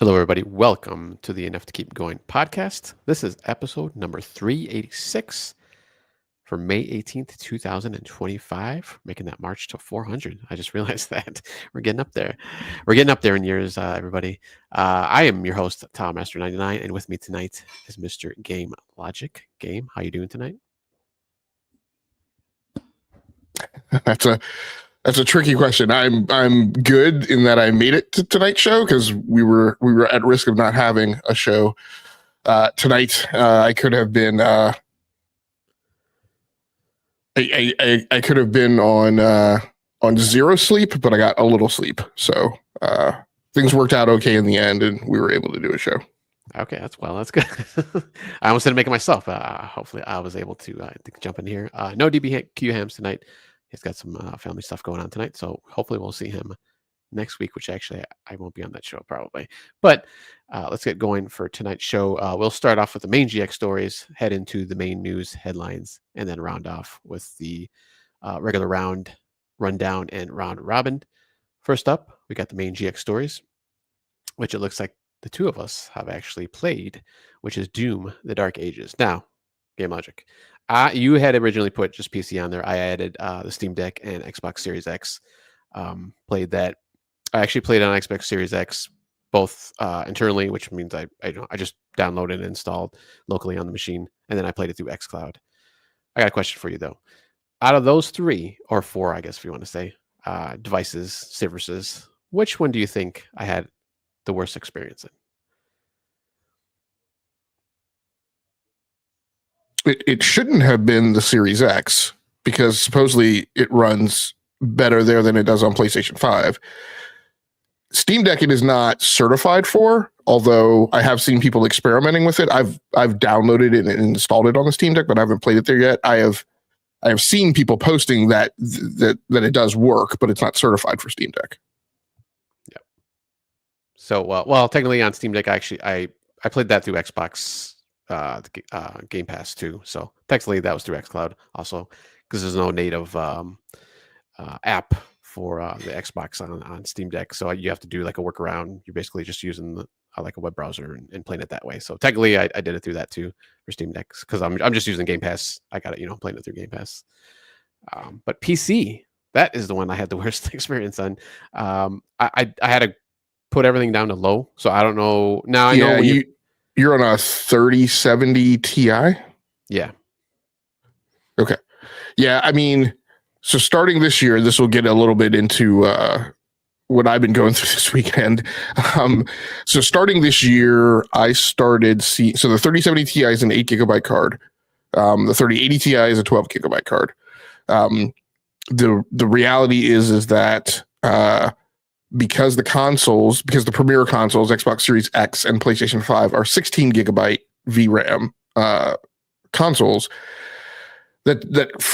Hello, everybody. Welcome to the Enough to Keep Going podcast. This is episode number 386 for May 18th, 2025, making that march to 400. I just realized that we're getting up there. We're getting up there in years, everybody. I am your host, Tom Master 99, and with me tonight is Mr. Game Logic. Game, how you doing tonight? That's a tricky question. I'm good in that I made it to tonight's show because we were at risk of not having a show tonight. I could have been I could have been on zero sleep, but I got a little sleep, so things worked out okay in the end, and we were able to do a show. Okay, that's good. I almost didn't make it myself. Hopefully, I was able to jump in here. No DBQ Hams tonight. He's got some family stuff going on tonight, so hopefully we'll see him next week, which actually I won't be on that show probably. But let's get going for tonight's show. We'll start off with the main GX stories, head into the main news headlines, and then round off with the regular round rundown and round robin. First up, we got the main GX stories, which it looks like the two of us have actually played, which is Doom: The Dark Ages. Now, Game Logic. You had originally put just PC on there. I added the Steam Deck and Xbox Series X. Played that. I actually played on Xbox Series X both internally, which means I just downloaded and installed locally on the machine, and then I played it through xCloud. I got a question for you though. Out of those three or four, I guess if you want to say, devices, services, which one do you think I had the worst experience in? It shouldn't have been the Series X because supposedly it runs better there than it does on PlayStation 5. Steam Deck it is not certified for, although I have seen people experimenting with it. I've downloaded it and installed it on the Steam Deck, but I haven't played it there yet. I have seen people posting that it does work, but it's not certified for Steam Deck. Yeah. So well, technically on Steam Deck, I played that through Xbox Game Pass too. So technically that was through xCloud also, because there's no native app for the Xbox on Steam Deck. So you have to do like a workaround. You're basically just using like a web browser and playing it that way. So technically I did it through that too for Steam Deck because I'm just using Game Pass. I got it, playing it through Game Pass. But PC, that is the one I had the worst experience on. I had to put everything down to low. So I don't know. Now I know when you're on a 3070 Ti? Yeah. Okay. Yeah, I mean, so starting this year, this will get a little bit into what I've been going through this weekend. So starting this year, I started so the 3070 Ti is an 8 gigabyte card. The 3080 Ti is a 12 gigabyte card. The reality is that because the premier consoles, Xbox Series X and PlayStation 5 are 16 gigabyte VRAM consoles, that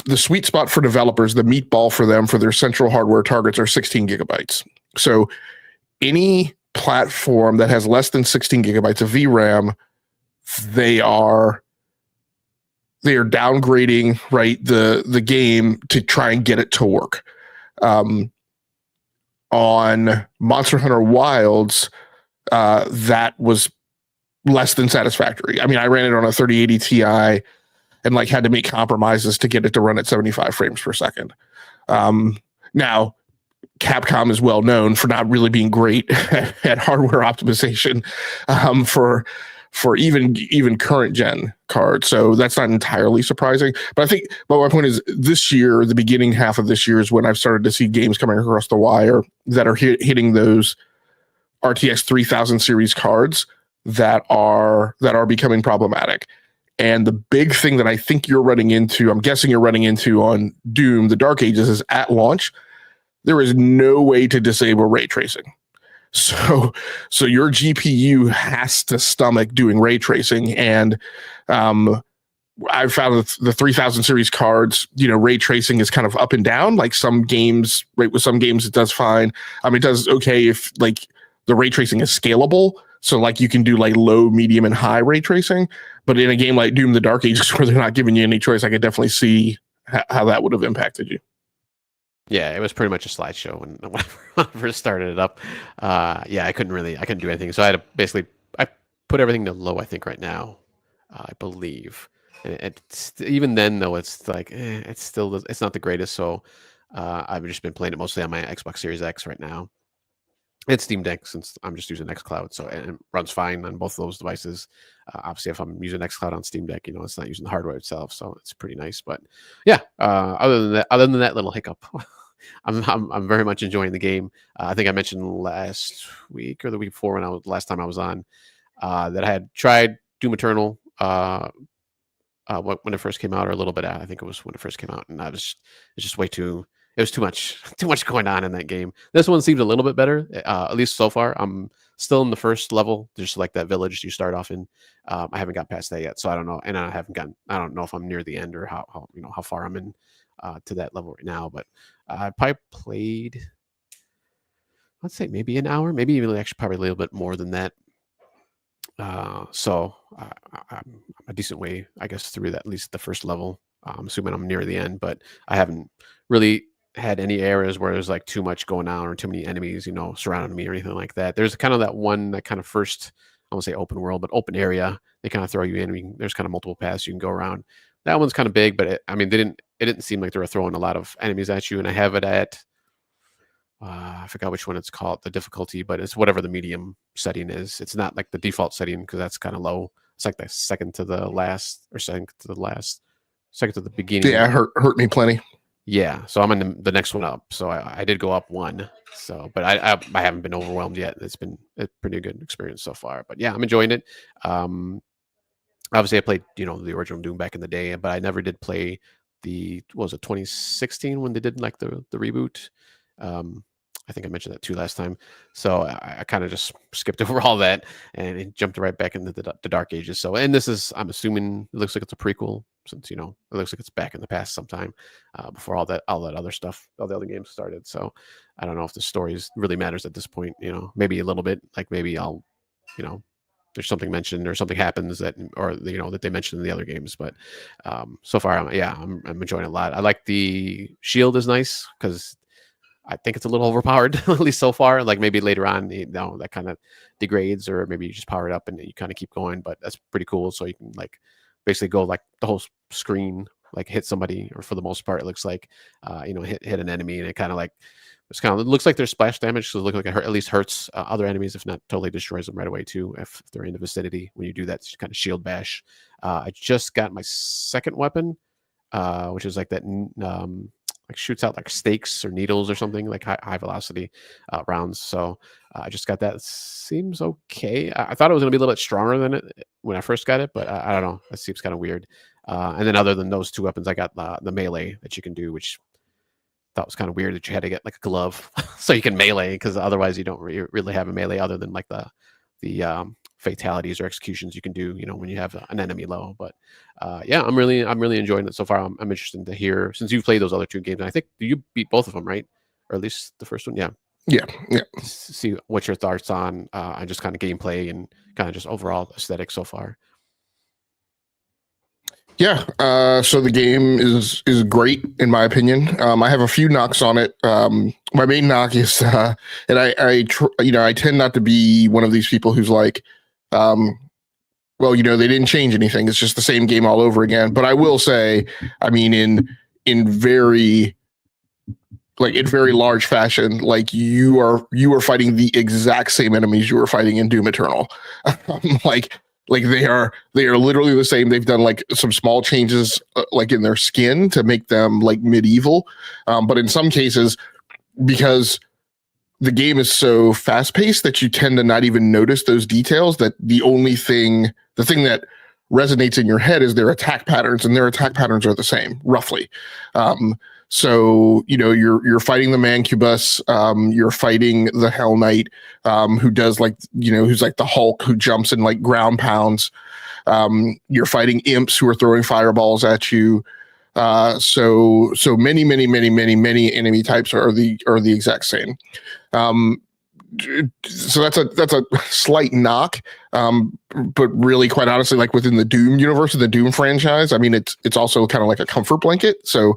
the sweet spot for developers, the meatball for them for their central hardware targets are 16 gigabytes. So any platform that has less than 16 gigabytes of VRAM, they are downgrading, right, the game to try and get it to work. On Monster Hunter Wilds, that was less than satisfactory. I mean, I ran it on a 3080 Ti and had to make compromises to get it to run at 75 frames per second. Now, Capcom is well known for not really being great at hardware optimization for even current gen cards. So that's not entirely surprising. But my point is this year, the beginning half of this year is when I've started to see games coming across the wire that are hitting those RTX 3000 series cards that are becoming problematic. And the big thing that I think I'm guessing you're running into on Doom: The Dark Ages is at launch, there is no way to disable ray tracing. So your GPU has to stomach doing ray tracing, and I've found the 3000 series cards, ray tracing is kind of up and down. Like some games, right, with some games it does fine. It does okay if the ray tracing is scalable. So you can do low, medium, and high ray tracing. But in a game like Doom: The Dark Ages, where they're not giving you any choice, I could definitely see how that would have impacted you. Yeah, it was pretty much a slideshow when I first started it up. Yeah, I couldn't do anything. So I had to basically, I put everything to low, I think right now, I believe. And even then though, it's like, it's still, it's not the greatest. So I've just been playing it mostly on my Xbox Series X right now. It's Steam Deck since I'm just using XCloud, so and it runs fine on both of those devices. Obviously, if I'm using XCloud on Steam Deck, it's not using the hardware itself, so it's pretty nice. But yeah, other than that little hiccup, I'm very much enjoying the game. I think I mentioned last week or the week before when last time I was on that I had tried Doom Eternal when it first came out, or a little bit out. I think it was when it first came out, and it's just way too. It was too much, too much going on in that game. This one seemed a little bit better, at least so far. I'm still in the first level, just like that village you start off in. I haven't got past that yet, so I don't know, and I don't know if I'm near the end or how far I'm in to that level right now. But I probably played, let's say maybe an hour, maybe even actually probably a little bit more than that. So I'm a decent way, I guess, through that, at least the first level. I'm assuming I'm near the end, but I haven't really had any areas where there's like too much going on or too many enemies, surrounding me or anything like that. There's kind of that kind of first, I won't say open world, but open area. They kind of throw you in. There's kind of multiple paths you can go around. That one's kind of big, but it didn't seem like they were throwing a lot of enemies at you. And I have it at, I forgot which one it's called, the difficulty, but it's whatever the medium setting is. It's not like the default setting because that's kind of low. It's like the second to the beginning. Yeah, hurt me plenty. Yeah, so I'm in the next one up. So I did go up one. So, but I haven't been overwhelmed yet. It's been a pretty good experience so far. But yeah, I'm enjoying it. Obviously, I played the original Doom back in the day, but I never did play what was it 2016 when they did like the reboot. I think I mentioned that too last time. So I kind of just skipped over all that and jumped right back into the Dark Ages. So, and this is, I'm assuming it looks like it's a prequel since, it looks like it's back in the past sometime before all that other stuff, all the other games started. So I don't know if the story really matters at this point, maybe a little bit, like maybe I'll, there's something mentioned or something happens that they mentioned in the other games. But so far, I'm enjoying it a lot. I like the shield is nice because I think it's a little overpowered, at least so far. Like maybe later on, that kind of degrades, or maybe you just power it up and you kind of keep going. But that's pretty cool. So you can like basically go like the whole screen, like hit somebody, or for the most part, it looks like hit an enemy, and it looks like there's splash damage. So it looks like it at least hurts other enemies, if not totally destroys them right away too, if they're in the vicinity. When you do that kind of shield bash, I just got my second weapon, which is like that. Like shoots out like stakes or needles or something, like high velocity rounds. So I just got that. It seems okay. I thought it was going to be a little bit stronger than it when I first got it, but I don't know. That seems kind of weird. And then other than those two weapons, I got the melee that you can do, which I thought was kind of weird that you had to get like a glove so you can melee, because otherwise you don't really have a melee other than like the fatalities or executions you can do, when you have an enemy low. But yeah, I'm really enjoying it so far. I'm interested to hear, since you've played those other two games, and I think you beat both of them, right? Or at least the first one. Yeah. See what your thoughts on just kind of gameplay and kind of just overall aesthetic so far. Yeah, so the game is great in my opinion. I have a few knocks on it. My main knock is, and I tend not to be one of these people who's like, well, they didn't change anything. It's just the same game all over again. But I will say, I mean, in very large fashion, like you are fighting the exact same enemies you were fighting in Doom Eternal. Like they are literally the same. They've done like some small changes like in their skin to make them like medieval. But in some cases, because the game is so fast paced that you tend to not even notice those details, that the thing that resonates in your head is their attack patterns, and their attack patterns are the same roughly. So you're fighting the Mancubus, you're fighting the Hell Knight, who does like who's like the Hulk who jumps and like ground pounds. You're fighting imps who are throwing fireballs at you. So many enemy types are the exact same. So that's a slight knock, but really, quite honestly, like within the Doom universe of the Doom franchise, I mean, it's also kind of like a comfort blanket. So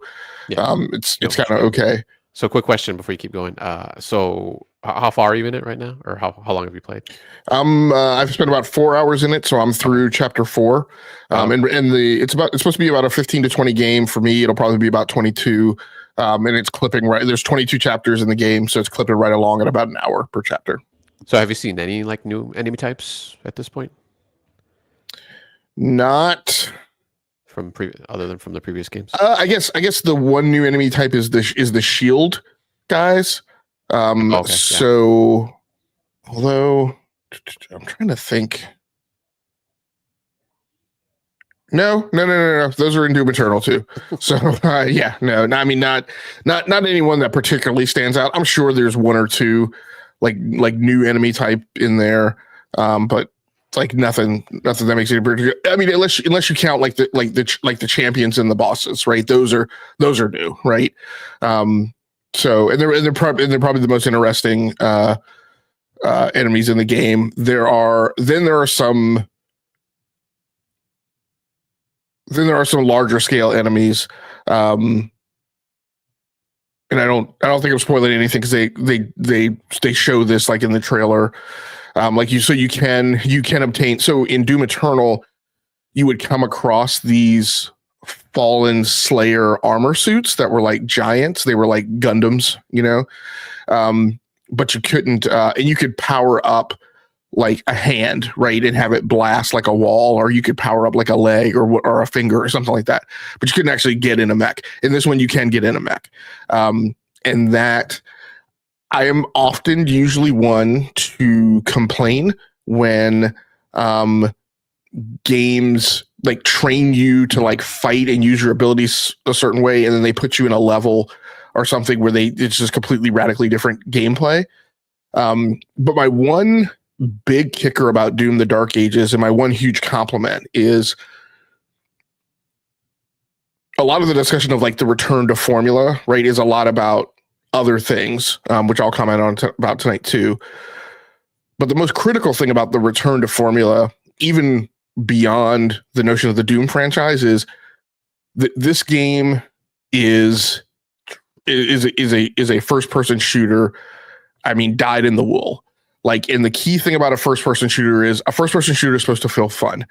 it's kind of okay. So, quick question before you keep going. So how far are you in it right now, or how long have you played? I've spent about 4 hours in it, so I'm through chapter 4. And it's supposed to be about a 15 to 20 game. For me, it'll probably be about 22. And it's clipping right. There's 22 chapters in the game, so it's clipping right along at about an hour per chapter. So, have you seen any like new enemy types at this point Not from other than from the previous games? I guess the one new enemy type is the shield guys. Okay, so although I'm trying to think. No. Those are in Doom Eternal too. So yeah, no. I mean, not anyone that particularly stands out. I'm sure there's one or two like new enemy type in there, but like nothing that makes it particular. I mean, unless you count like the champions and the bosses, right? Those are new, right? So and they're probably the most interesting enemies in the game. There are some larger scale enemies, and I don't think I'm spoiling anything because they show this like in the trailer. You can obtain. So in Doom Eternal, you would come across these fallen Slayer armor suits that were like giants. They were like Gundams, but you couldn't, and you could power up like a hand, right, and have it blast like a wall, or you could power up like a leg or a finger or something like that. But you couldn't actually get in a mech. In this one, you can get in a mech, and that I am usually one to complain when games like train you to like fight and use your abilities a certain way, and then they put you in a level or something where it's just completely radically different gameplay. But my one big kicker about Doom the Dark Ages, and my one huge compliment, is a lot of the discussion of like the return to formula, right, is a lot about other things, which I'll comment on about tonight too. But the most critical thing about the return to formula, even beyond the notion of the Doom franchise, is that this game is a first person shooter. I mean, dyed in the wool. Like, and the key thing about a first person shooter is supposed to feel fun.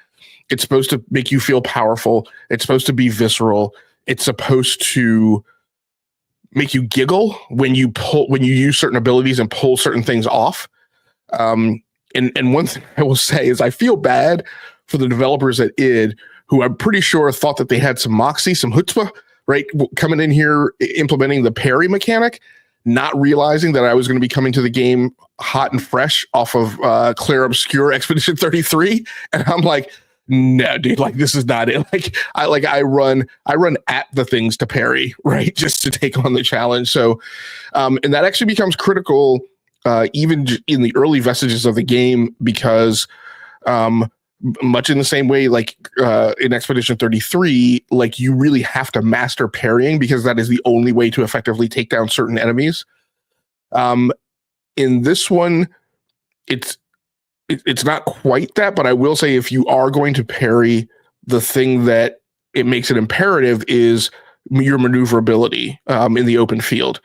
It's supposed to make you feel powerful. It's supposed to be visceral. It's supposed to make you giggle when you use certain abilities and pull certain things off. And one thing I will say is I feel bad for the developers at id, who I'm pretty sure thought that they had some moxie, some chutzpah, right, coming in here implementing the parry mechanic, not realizing that I was going to be coming to the game hot and fresh off of Claire Obscure Expedition 33, and I'm like, no, dude, like this is not it. I run at the things to parry, right, just to take on the challenge. So, and that actually becomes critical even in the early vestiges of the game, because much in the same way, like in Expedition 33, like you really have to master parrying, because that is the only way to effectively take down certain enemies. In this one, it's not quite that, but I will say if you are going to parry, the thing that it makes it imperative is your maneuverability in the open field,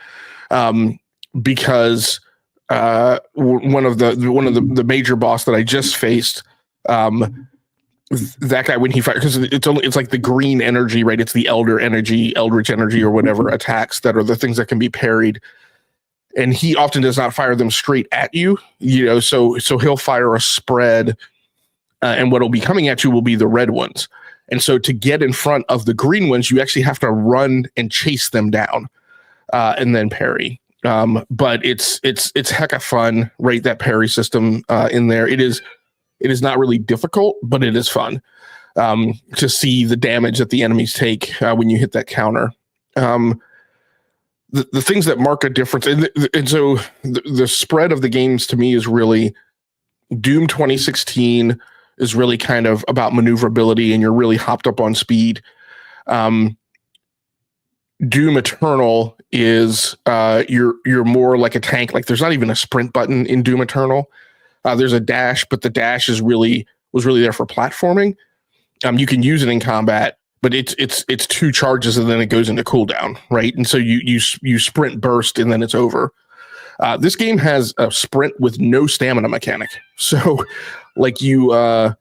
because one of the major boss that I just faced, that guy, when he fights, because it's like the green energy, right? It's the eldritch energy or whatever attacks that are the things that can be parried. And he often does not fire them straight at you, so he'll fire a spread, and what'll be coming at you will be the red ones. And so to get in front of the green ones, you actually have to run and chase them down, and then parry. But it's hecka fun, right? That parry system in there. It is not really difficult, but it is fun to see the damage that the enemies take when you hit that counter. The things that mark a difference, and so the spread of the games to me is really Doom 2016 is really kind of about maneuverability, and you're really hopped up on speed. Doom Eternal is you're more like a tank. Like there's not even a sprint button in Doom Eternal. There's a dash, but the dash was really there for platforming. You can use it in combat, but it's 2 charges and then it goes into cooldown, right? And so you sprint burst and then it's over. This game has a sprint with no stamina mechanic. So like Yes,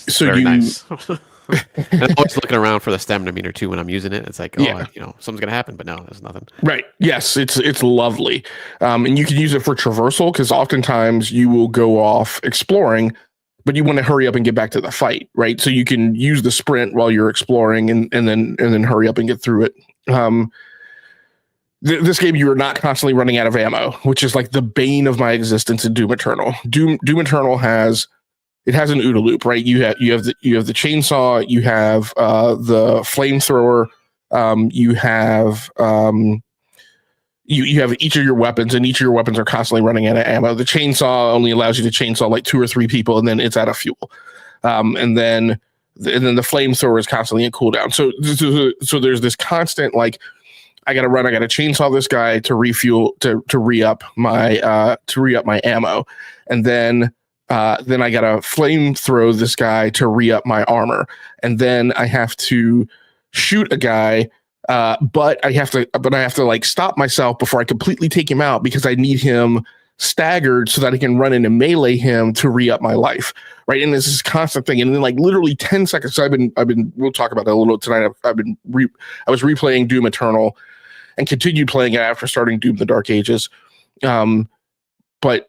so very you nice. And I'm always looking around for the stamina meter too when I'm using it. It's like, oh, Yeah. something's gonna happen, but no, there's nothing. Right. Yes, it's lovely. And you can use it for traversal because oftentimes you will go off exploring, but you want to hurry up and get back to the fight, right? So you can use the sprint while you're exploring and then hurry up and get through it. This game, you are not constantly running out of ammo, which is like the bane of my existence in Doom Eternal. Doom Eternal has an OODA loop, right? You have the chainsaw, you have the flamethrower, you have you have each of your weapons, and each of your weapons are constantly running out of ammo. The chainsaw only allows you to chainsaw like 2 or 3 people, and then it's out of fuel. And then the flamethrower is constantly in cooldown. So there's this constant like, I gotta chainsaw this guy to refuel to re-up my ammo, and then I gotta flamethrow this guy to re-up my armor, and then I have to shoot a guy, but I have to like stop myself before I completely take him out because I need him staggered so that I can run in and melee him to re-up my life, right? And this is a constant thing, and then like literally 10 seconds. So I've been we'll talk about that a little tonight. I was replaying Doom Eternal and continued playing it after starting Doom the Dark Ages, but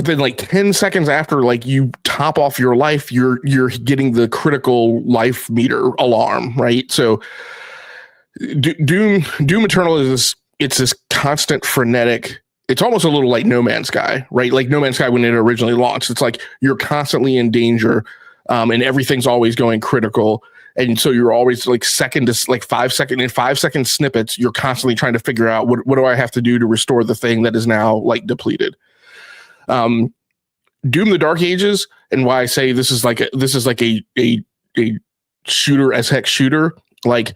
then like 10 seconds after like you top off your life, you're getting the critical life meter alarm, right? So Doom Eternal is this constant frenetic. It's almost a little like No Man's Sky, right? Like No Man's Sky when it originally launched. It's like you're constantly in danger, and everything's always going critical. And so you're always like 5 second snippets. You're constantly trying to figure out what do I have to do to restore the thing that is now like depleted. Doom the Dark Ages, and why I say this is like a shooter as heck shooter. Like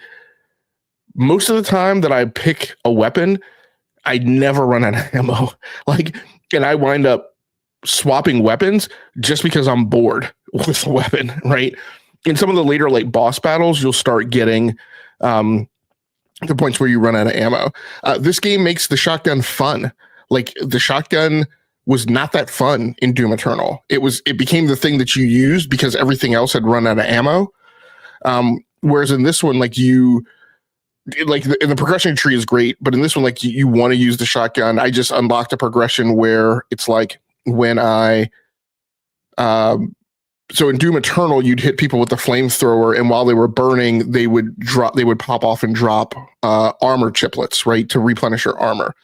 most of the time that I pick a weapon, I never run out of ammo. Like, and I wind up swapping weapons just because I'm bored with the weapon, right? In some of the later like boss battles, you'll start getting the points where you run out of ammo. This game makes the shotgun fun. Like the shotgun was not that fun in Doom Eternal. It became the thing that you used because everything else had run out of ammo. Whereas in this one, like the progression tree is great, but in this one, like you want to use the shotgun. I just unlocked a progression where it's like when so in Doom Eternal, you'd hit people with the flamethrower, and while they were burning, they would pop off and drop armor chiplets, right, to replenish your armor.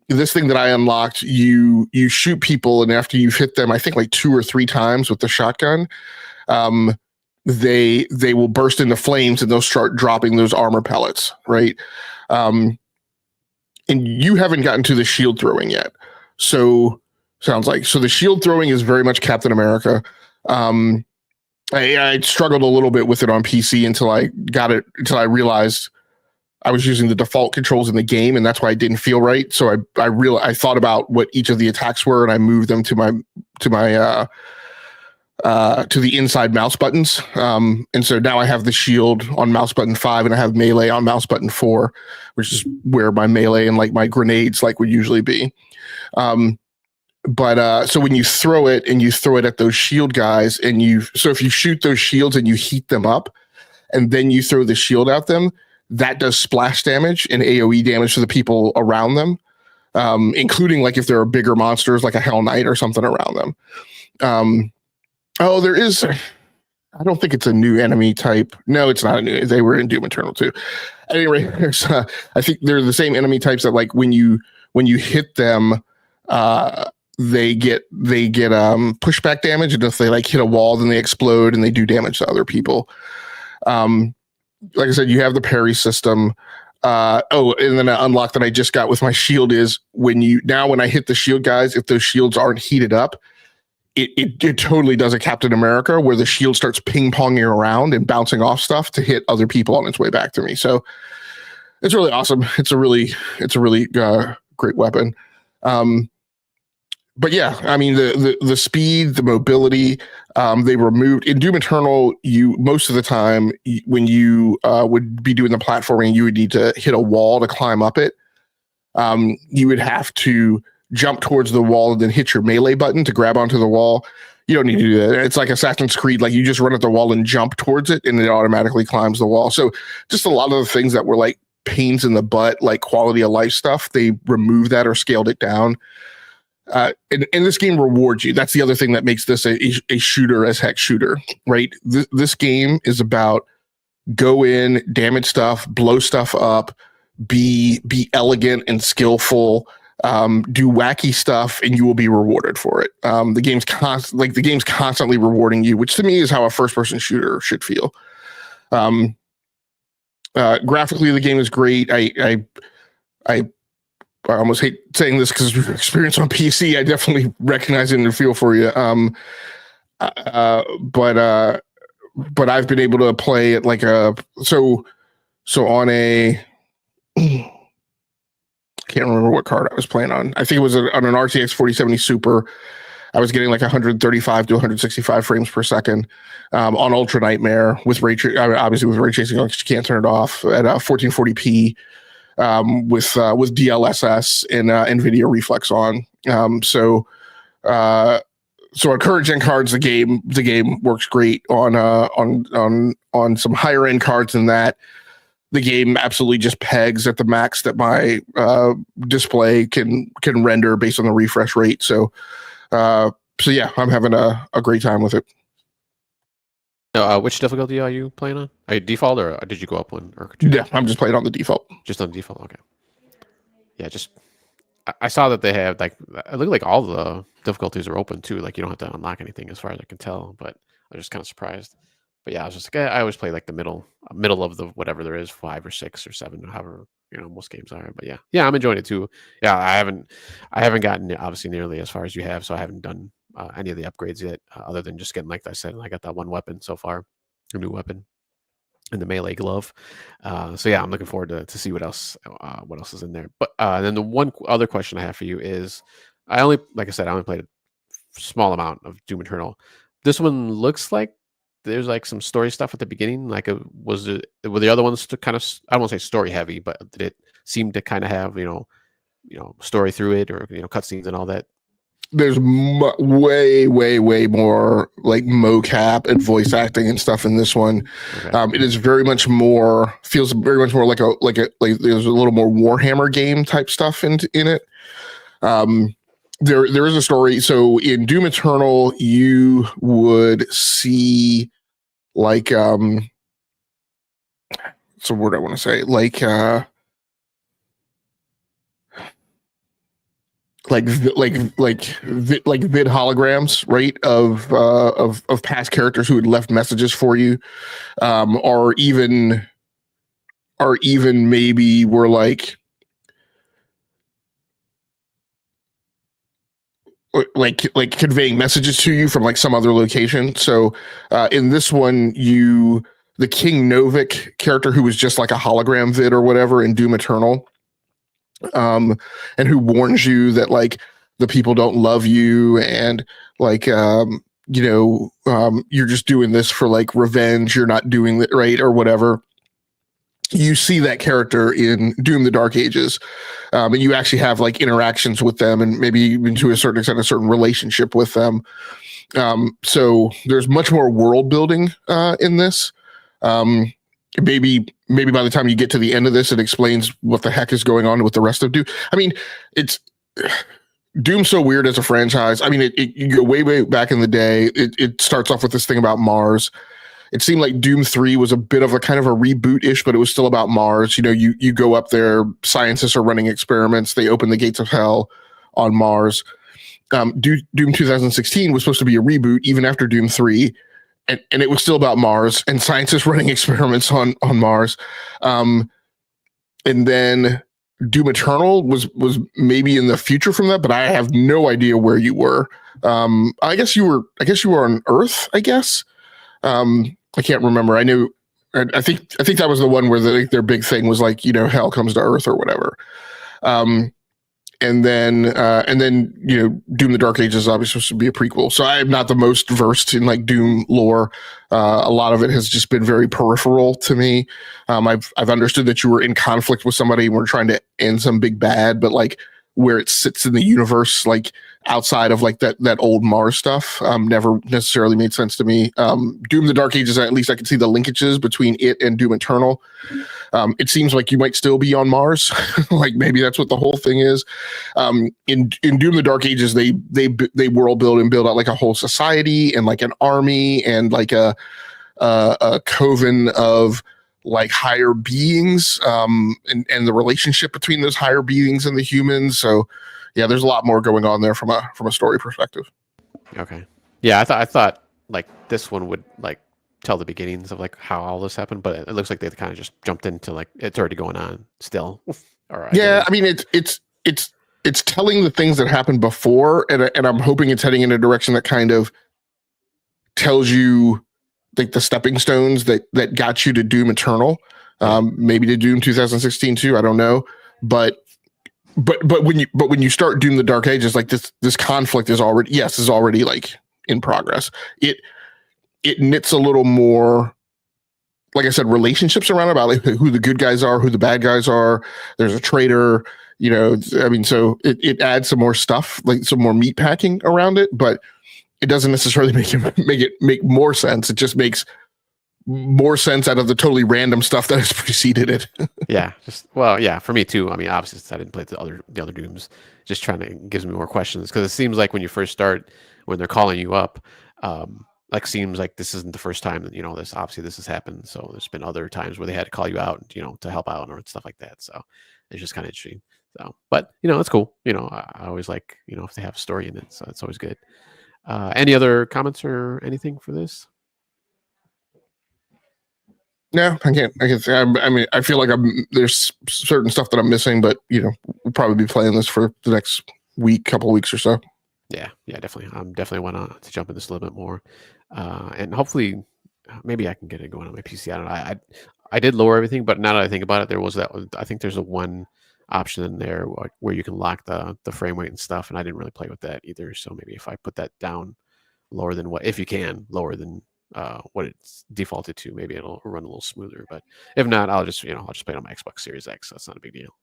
This thing that I unlocked, you shoot people, and after you've hit them, I think like 2 or 3 times with the shotgun, they will burst into flames, and they'll start dropping those armor pellets, right? And you haven't gotten to the shield throwing yet. So the shield throwing is very much Captain America. I struggled a little bit with it on PC until I realized I was using the default controls in the game, and that's why it didn't feel right. So I thought about what each of the attacks were, and I moved them to the inside mouse buttons. And so now I have the shield on mouse button 5, and I have melee on mouse button 4, which is where my melee and like my grenades like would usually be. But so when you throw it at those shield guys, so if you shoot those shields and you heat them up, and then you throw the shield at them, that does splash damage and AoE damage to the people around them, including like if there are bigger monsters like a Hell Knight or something around them. There is. I don't think it's a new enemy type. No, it's not a new. They were in Doom Eternal too. Anyway, I think they're the same enemy types that like when you hit them, they get pushback damage, and if they like hit a wall, then they explode and they do damage to other people. Like I said, you have the parry system. And then an unlock that I just got with my shield is when I hit the shield guys, if those shields aren't heated up, it totally does a Captain America where the shield starts ping-ponging around and bouncing off stuff to hit other people on its way back to me. So it's really awesome. It's a really great weapon. But yeah, I mean the speed, the mobility, They removed in Doom Eternal. You most of the time when you would be doing the platforming, you would need to hit a wall to climb up it. You would have to jump towards the wall and then hit your melee button to grab onto the wall. You don't need to do that. It's like Assassin's Creed. Like you just run at the wall and jump towards it, and it automatically climbs the wall. So just a lot of the things that were like pains in the butt, like quality of life stuff, they removed that or scaled it down. And this game rewards you. That's the other thing that makes this a shooter as heck shooter, right? This game is about go in, damage stuff, blow stuff up, be elegant and skillful, do wacky stuff, and you will be rewarded for it. The game's constantly rewarding you, which to me is how a first-person shooter should feel. Graphically, the game is great. I almost hate saying this because of your experience on PC. I definitely recognize it and feel for you. But I've been able to play it like so on a can't remember what card I was playing on. I think it was on an RTX 4070 Super. I was getting like 135 to 165 frames per second on Ultra Nightmare with obviously with ray tracing. You can't turn it off at 1440p with DLSS and NVIDIA Reflex on. So on current gen cards, the game works great. On some higher end cards than that, the game absolutely just pegs at the max that my display can render based on the refresh rate. So yeah, I'm having a great time with it. Which difficulty are you playing on? Are you default or did you go up one? Yeah, I'm just playing on the default. Just on the default, okay. Yeah, I saw that they have like it looked like all the difficulties are open too. Like you don't have to unlock anything as far as I can tell. But I was just kind of surprised. But yeah, I was just like I always play like the middle of the whatever there is, 5 or 6 or 7, however most games are. But yeah, I'm enjoying it too. Yeah, I haven't gotten obviously nearly as far as you have, so I haven't done any of the upgrades yet, other than just getting, like I said, I got that one weapon so far, a new weapon, and the melee glove. So yeah, I'm looking forward to see what else is in there. But then the one other question I have for you is, like I said, I only played a small amount of Doom Eternal. This one looks like there's like some story stuff at the beginning. Like, were the other ones to kind of, I don't want to say story heavy, but did it seem to kind of have story through it, or cutscenes and all that? There's way more like mocap and voice acting and stuff in this one. Okay. It is feels very much more like there's a little more Warhammer game type stuff in it. There is a story. So in Doom Eternal, you would see like what's the word I want to say? Like vid holograms, right? Of past characters who had left messages for you, or even maybe were like conveying messages to you from like some other location. So in this one, the King Novik character, who was just like a hologram vid or whatever in Doom Eternal, and who warns you that like the people don't love you, and like you're just doing this for like revenge, you're not doing it right or whatever. You see that character in Doom: The Dark Ages, and you actually have like interactions with them, and maybe even to a certain extent a certain relationship with them. So there's much more world building in this. Maybe by the time you get to the end of this, it explains what the heck is going on with the rest of Doom. I mean, it's Doom's so weird as a franchise. I mean, you go way back in the day. It starts off with this thing about Mars. It seemed like Doom 3 was a bit of a kind of a reboot-ish, but it was still about Mars. You go up there, scientists are running experiments. They open the gates of hell on Mars. Doom 2016 was supposed to be a reboot even after Doom 3. And it was still about Mars and scientists running experiments on Mars. And then Doom Eternal was maybe in the future from that, but I have no idea where you were. I guess you were on Earth, I guess. I can't remember. I think that was the one where their big thing was like, hell comes to Earth or whatever. and then Doom: The Dark Ages is obviously supposed to be a prequel. So I'm not the most versed in like Doom lore. A lot of it has just been very peripheral to me. I've understood that you were in conflict with somebody and we're trying to end some big bad, but like where it sits in the universe, like outside of like that old Mars stuff, never necessarily made sense to me. Doom: The Dark Ages, at least I can see the linkages between it and Doom Eternal. It seems like you might still be on Mars. Like maybe that's what the whole thing is. In Doom: The Dark Ages, they world build and build out like a whole society and like an army and like a coven of like higher beings, and the relationship between those higher beings and the humans. So yeah, there's a lot more going on there from a story perspective. Okay. Yeah, I thought like this one would like tell the beginnings of like how all this happened, but it looks like they kind of just jumped into like it's already going on still. All right. Yeah, I mean it's telling the things that happened before, and I'm hoping it's heading in a direction that kind of tells you like the stepping stones that got you to Doom Eternal, maybe to Doom 2016 too. I don't know, but when you start Doom: The Dark Ages, like this conflict is already like in progress. It knits a little more, like I said, relationships around about like who the good guys are, who the bad guys are. There's a traitor, I mean, so it adds some more stuff, like some more meat packing around it, but it doesn't necessarily make more sense. It just makes more sense out of the totally random stuff that has preceded it. Yeah, for me too. I mean, obviously, since I didn't play the other Dooms, just trying to gives me more questions because it seems like when you first start, when they're calling you up, like seems like this isn't the first time that this has happened. So there's been other times where they had to call you out, to help out or stuff like that. So it's just kind of interesting. So, but it's cool. I always like if they have a story in it, so it's always good. Any other comments or anything for this? No, I can't say. I mean, I feel like there's certain stuff that I'm missing, but we'll probably be playing this for the next couple of weeks or so. Yeah, definitely. Definitely want to jump in this a little bit more, and hopefully, maybe I can get it going on my PC. I don't know. I did lower everything, but now that I think about it, I think there's a one option in there where you can lock the frame rate and stuff, and I didn't really play with that either. So maybe if I put that down lower than what it's defaulted to, maybe it'll run a little smoother. But if not, I'll just play it on my Xbox Series X. So that's not a big deal.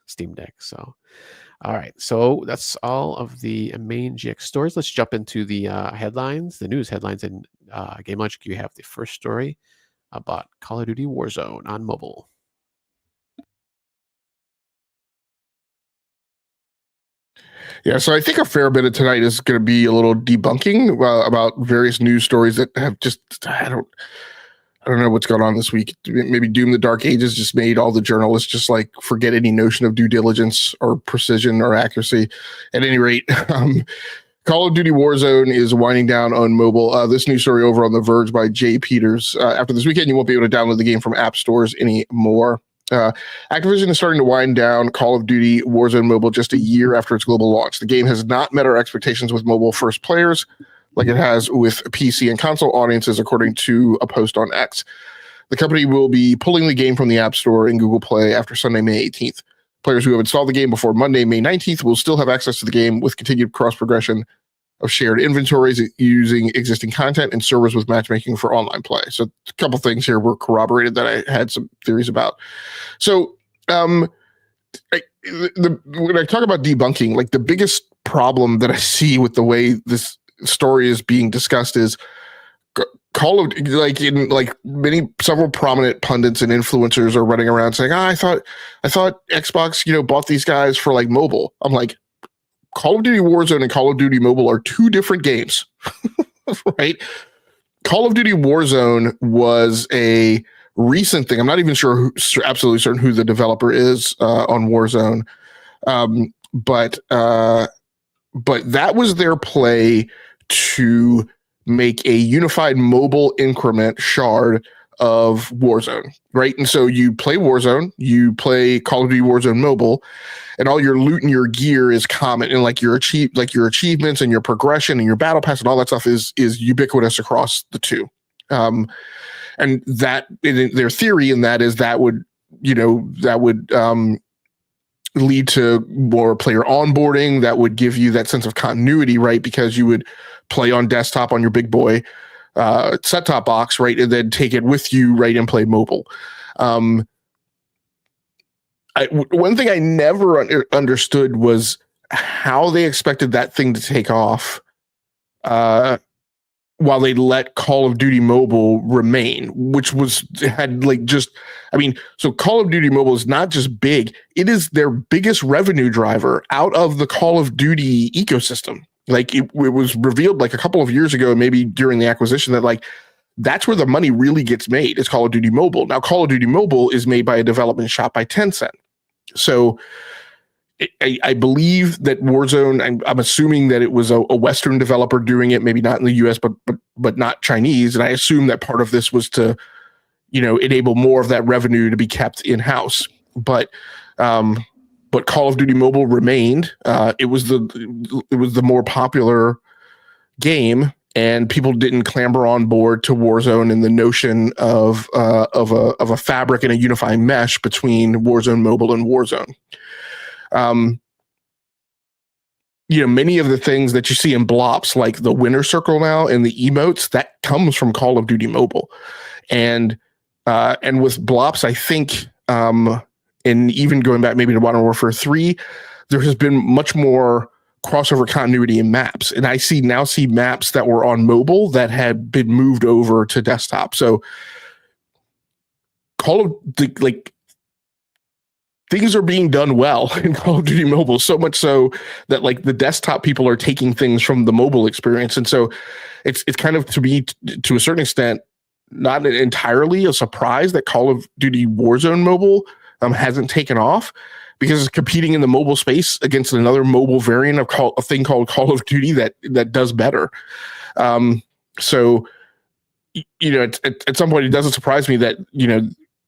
Steam Deck. So, all right. So that's all of the main GX stories. Let's jump into the headlines, the news headlines. In Game Logic, you have the first story about Call of Duty Warzone on mobile. Yeah, so I think a fair bit of tonight is going to be a little debunking about various news stories that have just I don't know what's going on this week. Maybe Doom: The Dark Ages just made all the journalists just like forget any notion of due diligence or precision or accuracy. At any rate, Call of Duty Warzone is winding down on mobile. This news story over on The Verge by Jay Peters. After this weekend, you won't be able to download the game from app stores anymore. Activision is starting to wind down Call of Duty Warzone Mobile just a year after its global launch. The game has not met our expectations with mobile first players like it has with PC and console audiences, according to a post on X. The company will be pulling the game from the App Store and Google Play after Sunday, May 18th. Players who have installed the game before Monday, May 19th will still have access to the game with continued cross-progression of shared inventories using existing content and servers with matchmaking for online play. So a couple things here were corroborated that I had some theories about. So when I talk about debunking, like the biggest problem that I see with the way this story is being discussed is Call of several prominent pundits and influencers are running around saying, I thought Xbox, bought these guys for like mobile. I'm like, Call of Duty Warzone and Call of Duty Mobile are two different games, right? Call of Duty Warzone was a recent thing. I'm not even absolutely certain who the developer is on Warzone, but that was their play to make a unified mobile increment shard of Warzone, right? And so you play Warzone, you play Call of Duty Warzone Mobile, and all your loot and your gear is common, and your achievements and your progression and your battle pass and all that stuff is ubiquitous across the two. And that their theory in that is that would lead to more player onboarding that would give you that sense of continuity, right? Because you would play on desktop on your big boy set-top box, right, and then take it with you, right, and play mobile. One thing I never understood was how they expected that thing to take off while they let Call of Duty Mobile remain, which had like just, I mean, so Call of Duty Mobile is not just big, it is their biggest revenue driver out of the Call of Duty ecosystem. Like it was revealed like a couple of years ago, maybe during the acquisition, that like that's where the money really gets made, is Call of Duty Mobile. Now, Call of Duty Mobile is made by a development shop by Tencent. So I believe that Warzone, I'm assuming that it was a Western developer doing it, maybe not in the US, but not Chinese. And I assume that part of this was to, enable more of that revenue to be kept in-house. But Call of Duty Mobile remained. It was the more popular game, and people didn't clamber on board to Warzone and the notion of a fabric and a unifying mesh between Warzone Mobile and Warzone. Many of the things that you see in Blops, like the winner circle now and the emotes, that comes from Call of Duty Mobile. And with Blops, I think, and even going back maybe to Modern Warfare 3, there has been much more crossover continuity in maps. And I now see maps that were on mobile that had been moved over to desktop. So things are being done well in Call of Duty Mobile, so much so that like the desktop people are taking things from the mobile experience. And so it's kind of, to me, to a certain extent, not entirely a surprise that Call of Duty Warzone Mobile hasn't taken off, because it's competing in the mobile space against another mobile variant of a thing called Call of Duty that does better. So at some point, it doesn't surprise me that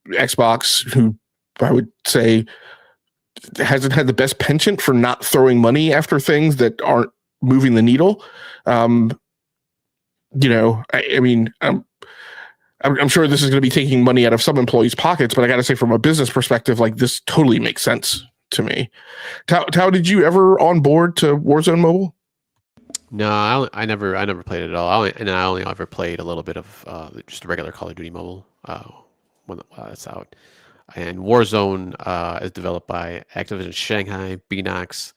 Xbox, who I would say hasn't had the best penchant for not throwing money after things that aren't moving the needle. I mean, I'm sure this is going to be taking money out of some employees' pockets, but I got to say, from a business perspective, like, this totally makes sense to me. Tao, did you ever on board to Warzone Mobile? No, I never played it at all. I only ever played a little bit of just a regular Call of Duty Mobile when it's out. And Warzone is developed by Activision Shanghai, Beenox,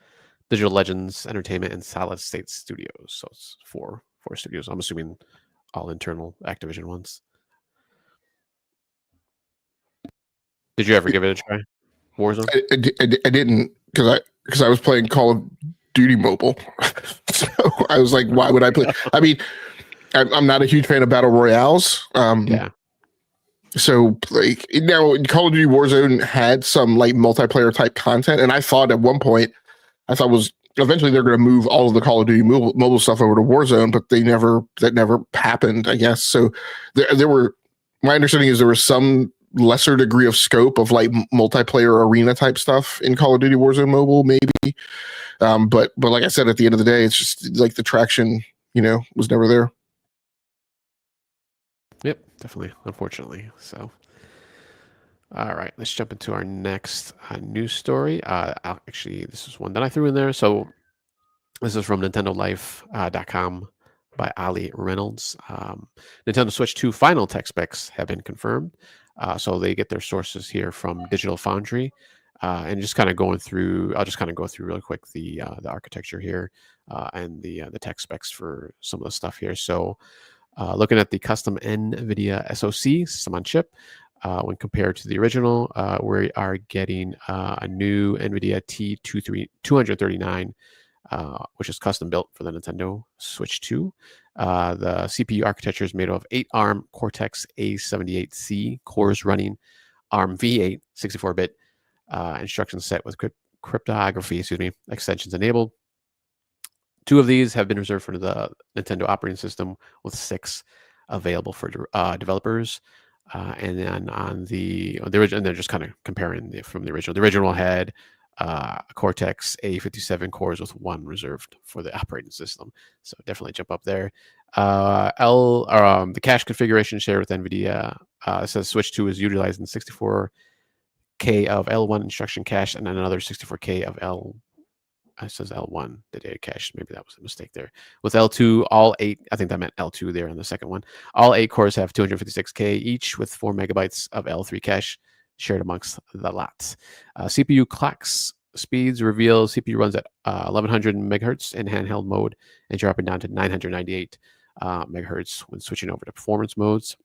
Digital Legends Entertainment, and Solid State Studios. So it's four studios. I'm assuming all internal Activision ones. Did you ever give it a try, Warzone? I didn't, because I was playing Call of Duty Mobile. So I was like, why would I play? I mean, I'm not a huge fan of battle royales. Yeah. So like, now Call of Duty Warzone had some like multiplayer type content, and I thought at one point, was eventually they're going to move all of the Call of Duty mobile stuff over to Warzone, but that never happened, I guess. So there were, my understanding is there was some lesser degree of scope of like multiplayer arena type stuff in Call of Duty Warzone Mobile, maybe. But like I said, at the end of the day, it's just like the traction, was never there. Yep, definitely, unfortunately. So, all right, let's jump into our next news story. Actually, this is one that I threw in there. So this is from NintendoLife.com by Ali Reynolds. Nintendo Switch 2 final tech specs have been confirmed. So they get their sources here from Digital Foundry. And just kind of going through, I'll just kind of go through really quick the architecture here and the tech specs for some of the stuff here. So looking at the custom NVIDIA SoC, system on chip, when compared to the original, we are getting a new NVIDIA T239, which is custom built for the Nintendo Switch 2. The CPU architecture is made of 8 ARM Cortex A78C cores running ARM V8 64-bit instruction set with cryptography, extensions enabled. 2 of these have been reserved for the Nintendo operating system, with 6 available for developers. And then on the original, and they're just kind of comparing from the original. The original had Cortex A57 cores with 1 reserved for the operating system. So definitely jump up there. The cache configuration shared with NVIDIA says Switch 2 is utilizing 64 K of L1 instruction cache, and then another 64K of it says L1, the data cache. Maybe that was a mistake there. With L2, all 8, I think that meant L2 there in the second one. All 8 cores have 256K each with 4 megabytes of L3 cache shared amongst the lots. CPU clocks speeds reveal CPU runs at 1100 megahertz in handheld mode and dropping down to 998 megahertz when switching over to performance modes.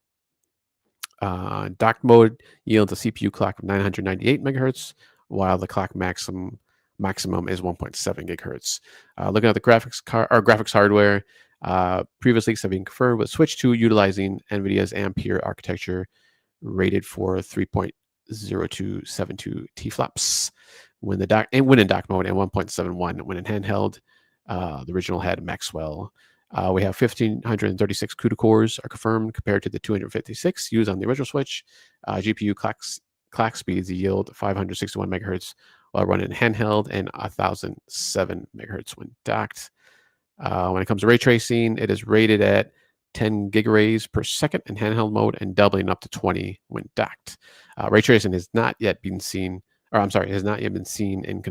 Docked mode yields a CPU clock of 998 megahertz, while the clock maximum is 1.7 gigahertz. Looking at the graphics hardware, previous leaks have been confirmed with Switch 2 utilizing NVIDIA's Ampere architecture, rated for 3.0272 T-flops when in dock mode, and 1.71 when in handheld. The original had Maxwell. We have 1,536 CUDA cores are confirmed compared to the 256 used on the original Switch. GPU clock speeds yield 561 megahertz while running handheld and 1,007 megahertz when docked. When it comes to ray tracing, it is rated at 10 gigaраys per second in handheld mode and doubling up to 20 when docked. Ray tracing has not yet been seen in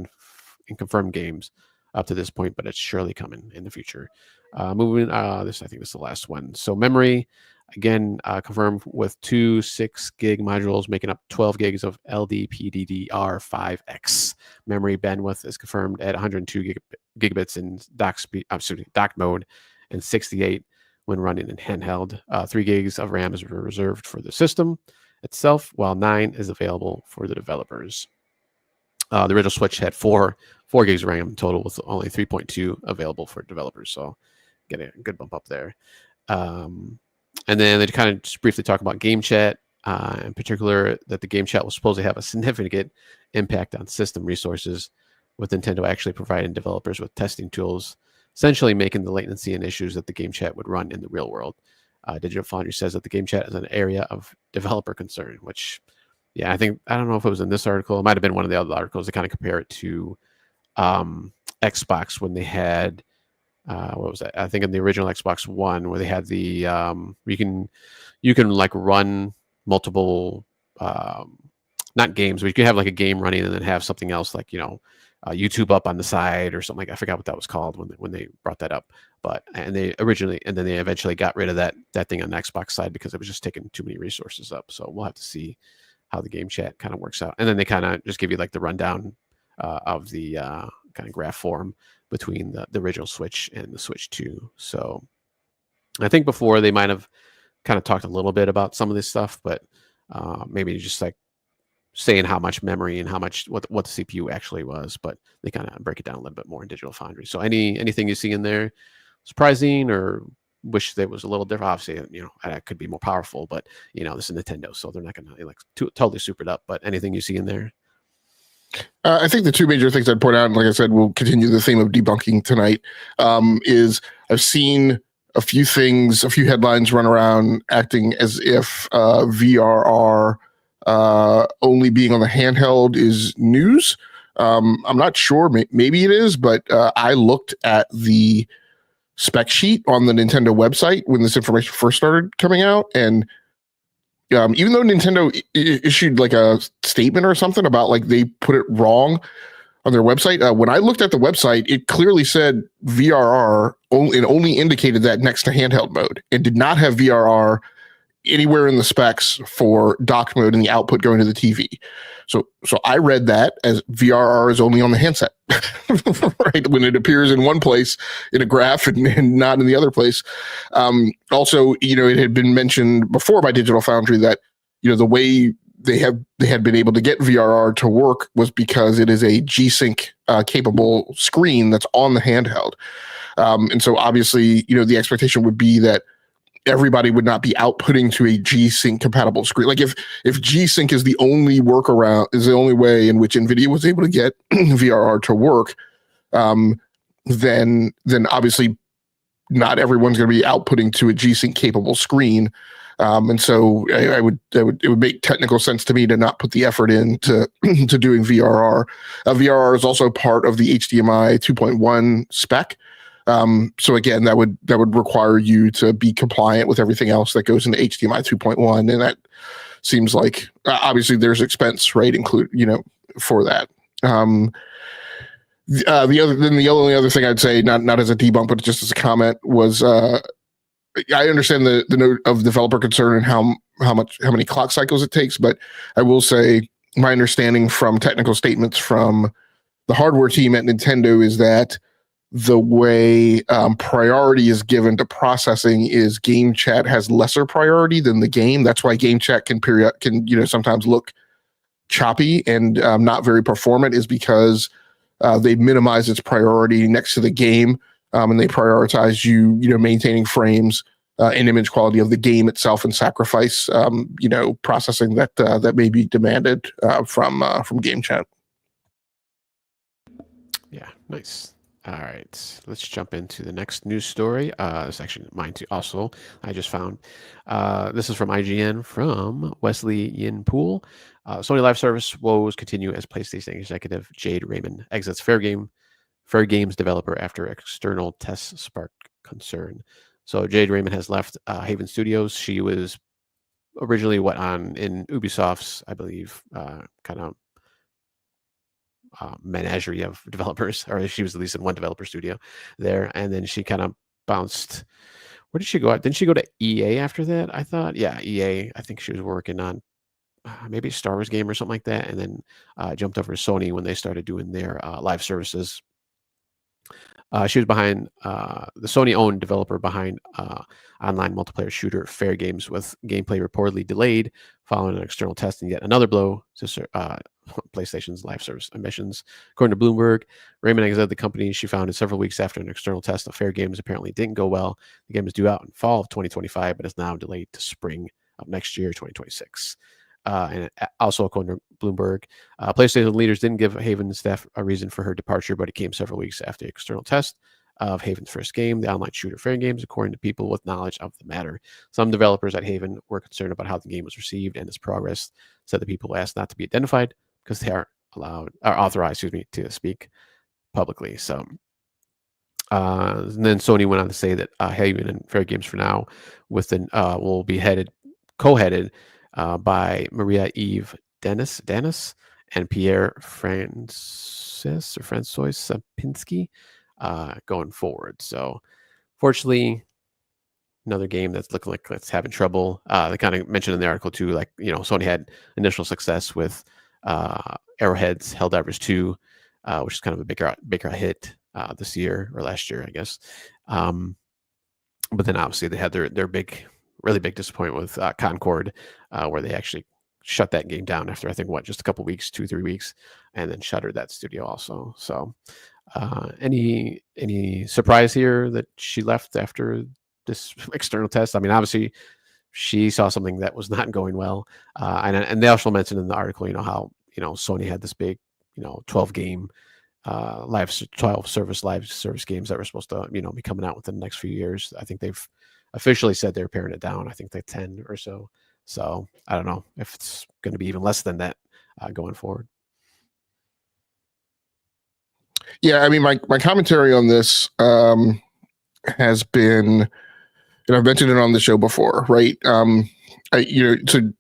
confirmed games up to this point, but it's surely coming in the future. I think this is the last one. So memory, again, confirmed with 2 6 gig modules making up 12 gigs of LPDDR5X. Memory bandwidth is confirmed at 102 gigabits in docked mode and 68 when running in handheld. 3 gigs of RAM is reserved for the system itself, while 9 is available for the developers. The original Switch had 4 gigs of RAM total, with only 3.2 available for developers. So getting a good bump up there. And then they kind of just briefly talk about game chat, in particular that the game chat was supposed to have a significant impact on system resources, with Nintendo actually providing developers with testing tools, essentially making the latency and issues that the game chat would run in the real world. Digital Foundry says that the game chat is an area of developer concern, which, yeah, I don't know if it was in this article. It might have been one of the other articles. They kind of compare it to Xbox when they had, what was that? I think in the original Xbox One, where they had the you can like run multiple not games, but you can have like a game running and then have something else like YouTube up on the side or something like. I forgot what that was called when they brought that up. But then they eventually got rid of that thing on the Xbox side because it was just taking too many resources up. So we'll have to see how the game chat kind of works out. And then they kind of just give you like the rundown of the kind of graph form between the original Switch and the Switch 2. So I think before they might have kind of talked a little bit about some of this stuff, but maybe just like saying how much memory and how much what the CPU actually was, but they kind of break it down a little bit more in Digital Foundry. So anything you see in there surprising or wish there was a little different? Obviously, it could be more powerful, but this is Nintendo, so they're not going to totally super it up. But anything you see in there? I think the two major things I'd point out, and like I said, we'll continue the theme of debunking tonight, is I've seen a few headlines run around acting as if VRR only being on the handheld is news. I'm not sure. Maybe it is, but I looked at the spec sheet on the Nintendo website when this information first started coming out, and even though Nintendo issued like a statement or something about like they put it wrong on their website, when I looked at the website, it clearly said VRR only indicated that next to handheld mode. It did not have VRR anywhere in the specs for dock mode and the output going to the TV. So I read that as VRR is only on the handset, right? When it appears in one place in a graph and not in the other place. Also, it had been mentioned before by Digital Foundry that, the way they had been able to get VRR to work was because it is a G-Sync capable screen that's on the handheld. And so obviously, the expectation would be that everybody would not be outputting to a G-Sync compatible screen. Like if G-Sync is the only workaround, is the only way in which NVIDIA was able to get VRR to work, then obviously not everyone's going to be outputting to a G-Sync capable screen. And so it would make technical sense to me to not put the effort into to doing VRR. VRR is also part of the HDMI 2.1 spec. So again, that would require you to be compliant with everything else that goes into HDMI 2.1, and that seems like obviously there's expense, right? Include, for that. The only other thing I'd say, not as a debunk, but just as a comment, was I understand the note of developer concern and how many clock cycles it takes, but I will say my understanding from technical statements from the hardware team at Nintendo is that the way priority is given to processing is game chat has lesser priority than the game. That's why game chat can sometimes look choppy and not very performant, is because they minimize its priority next to the game, and they prioritize maintaining frames and image quality of the game itself, and sacrifice processing that may be demanded from game chat. Yeah, nice. All right, let's jump into the next news story. It's actually mine too. Also, I just found this is from IGN from Wesley Yin Poole. Sony Live Service woes continue as PlayStation executive Jade Raymond exits Fair Games developer after external tests spark concern. So Jade Raymond has left Haven Studios. She was originally in Ubisoft's, I believe, kind of menagerie of developers, or she was at least in one developer studio there, and then she kind of bounced. Where did she go? Didn't she go to EA after that? I thought, yeah, EA. I think she was working on maybe a Star Wars game or something like that, and then jumped over to Sony when they started doing their live services. She was behind the Sony-owned developer behind online multiplayer shooter Fair Games, with gameplay reportedly delayed following an external test, and yet another blow to PlayStation's live service emissions. According to Bloomberg, Raymond exited the company she founded several weeks after an external test of Fair Games apparently didn't go well. The game is due out in fall of 2025, but is now delayed to spring of next year, 2026. And also, according to Bloomberg, PlayStation leaders didn't give Haven staff a reason for her departure, but it came several weeks after the external test of Haven's first game, the online shooter Fair Games, according to people with knowledge of the matter. Some developers at Haven were concerned about how the game was received and its progress, said the people asked not to be identified because they are authorized to speak publicly. So, and then Sony went on to say that Haven and Fair Games for now will be co-headed by Maria Eve Dennis and Pierre Francois Sapinski going forward. So, fortunately, another game that's looking like it's having trouble. They kind of mentioned in the article too, like, Sony had initial success with Arrowhead's Helldivers 2, which is kind of a bigger hit this year or last year, I guess. But then obviously they had their really big disappointment with Concord, where they actually shut that game down after, I think, just a couple weeks, 2-3 weeks, and then shuttered that studio also. So any surprise here that she left after this external test? I mean, obviously she saw something that was not going well, and they also mentioned in the article, how Sony had this big 12 game live service games that were supposed to be coming out within the next few years. I think they've officially said they're paring it down. I think they're 10 or so. So I don't know if it's going to be even less than that going forward. Yeah, I mean, my commentary on this has been, and I've mentioned it on the show before, right?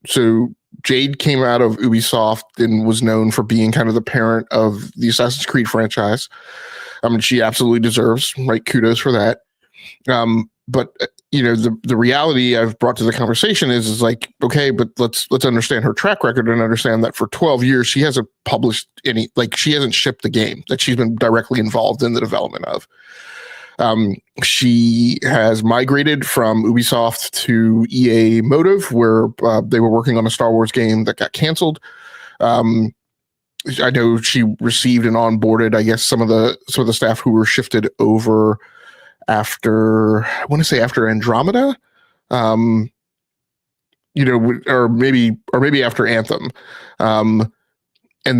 So Jade came out of Ubisoft and was known for being kind of the parent of the Assassin's Creed franchise. I mean, she absolutely deserves, right? Kudos for that. But the reality I've brought to the conversation is like, okay, but let's understand her track record and understand that for 12 years she hasn't published she hasn't shipped the game that she's been directly involved in the development of. She has migrated from Ubisoft to EA Motive, where they were working on a Star Wars game that got canceled. I know she received and onboarded, I guess, some of the staff who were shifted over after Andromeda, or maybe after Anthem, and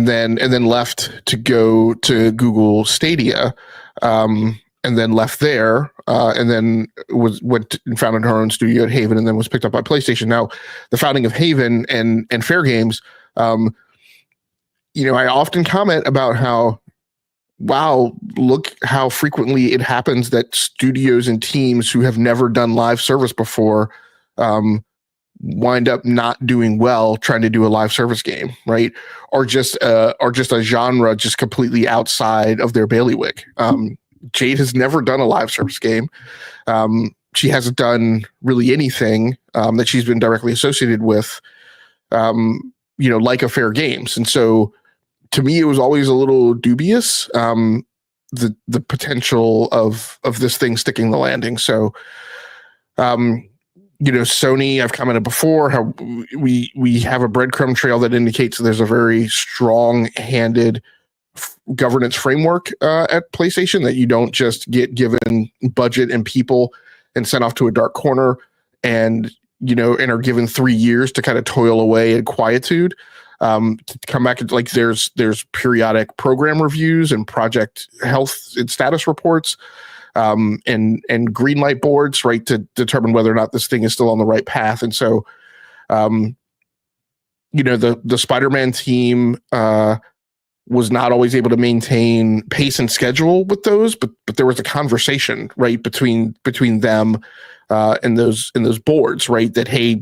then left to go to Google Stadia, and then left there, and then went and founded her own studio at Haven, and then was picked up by PlayStation. Now, the founding of Haven and Fair Games, I often comment about how, wow, look how frequently it happens that studios and teams who have never done live service before wind up not doing well trying to do a live service game, right? Or just a genre just completely outside of their bailiwick. Jade has never done a live service game. She hasn't done really anything that she's been directly associated with, like a Fair Games. And so to me, it was always a little dubious, the potential of this thing sticking the landing. So, Sony, I've commented before how we have a breadcrumb trail that indicates that there's a very strong-handed governance framework at PlayStation, that you don't just get given budget and people and sent off to a dark corner and are given 3 years to kind of toil away in quietude. To come back, like there's periodic program reviews and project health and status reports, and Greenlight boards, right, to determine whether or not this thing is still on the right path. And so, the Spider-Man team was not always able to maintain pace and schedule with those, but there was a conversation, right, between them and those boards, right, that, hey,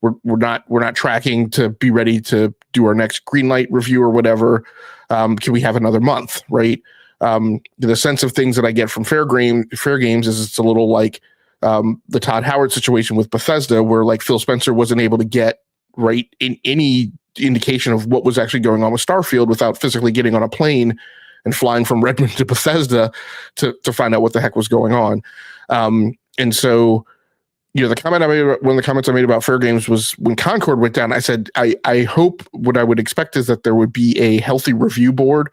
we're not tracking to be ready to do our next Greenlight review or whatever. Can we have another month, right? The sense of things that I get from Fair Games is it's a little like the Todd Howard situation with Bethesda, where like Phil Spencer wasn't able to get right in any indication of what was actually going on with Starfield without physically getting on a plane and flying from Redmond to Bethesda to find out what the heck was going on. And so, one of the comments I made about Fair Games was when Concord went down, I said, I hope what I would expect is that there would be a healthy review board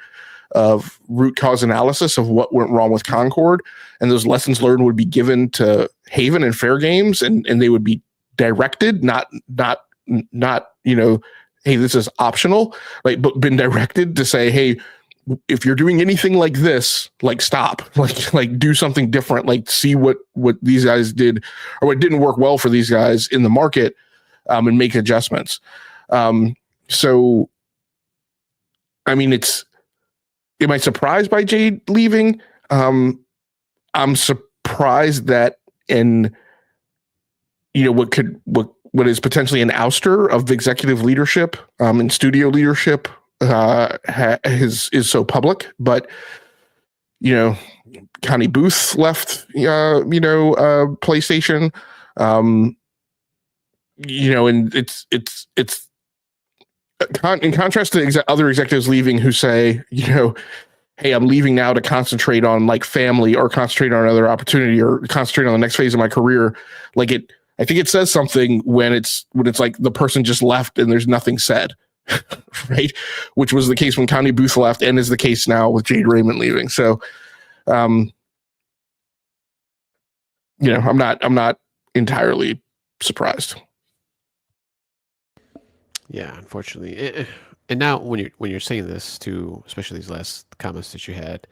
of root cause analysis of what went wrong with Concord, and those lessons learned would be given to Haven and Fair Games, and they would be directed, not hey, this is optional, right? But been directed to say, hey, if you're doing anything like this, like stop, like do something different, like see what these guys did or what didn't work well for these guys in the market, and make adjustments. So, I mean, am I surprised by Jade leaving? I'm surprised that in, what is potentially an ouster of executive leadership and studio leadership is so public. But Connie Booth left PlayStation, and it's in contrast to other executives leaving who say, hey, I'm leaving now to concentrate on like family or concentrate on another opportunity or concentrate on the next phase of my career. I think it says something when it's like the person just left and there's nothing said, right? Which was the case when Connie Booth left and is the case now with Jade Raymond leaving. So, I'm not entirely surprised. Yeah, unfortunately. And now when you're saying this too, especially these last comments that you had,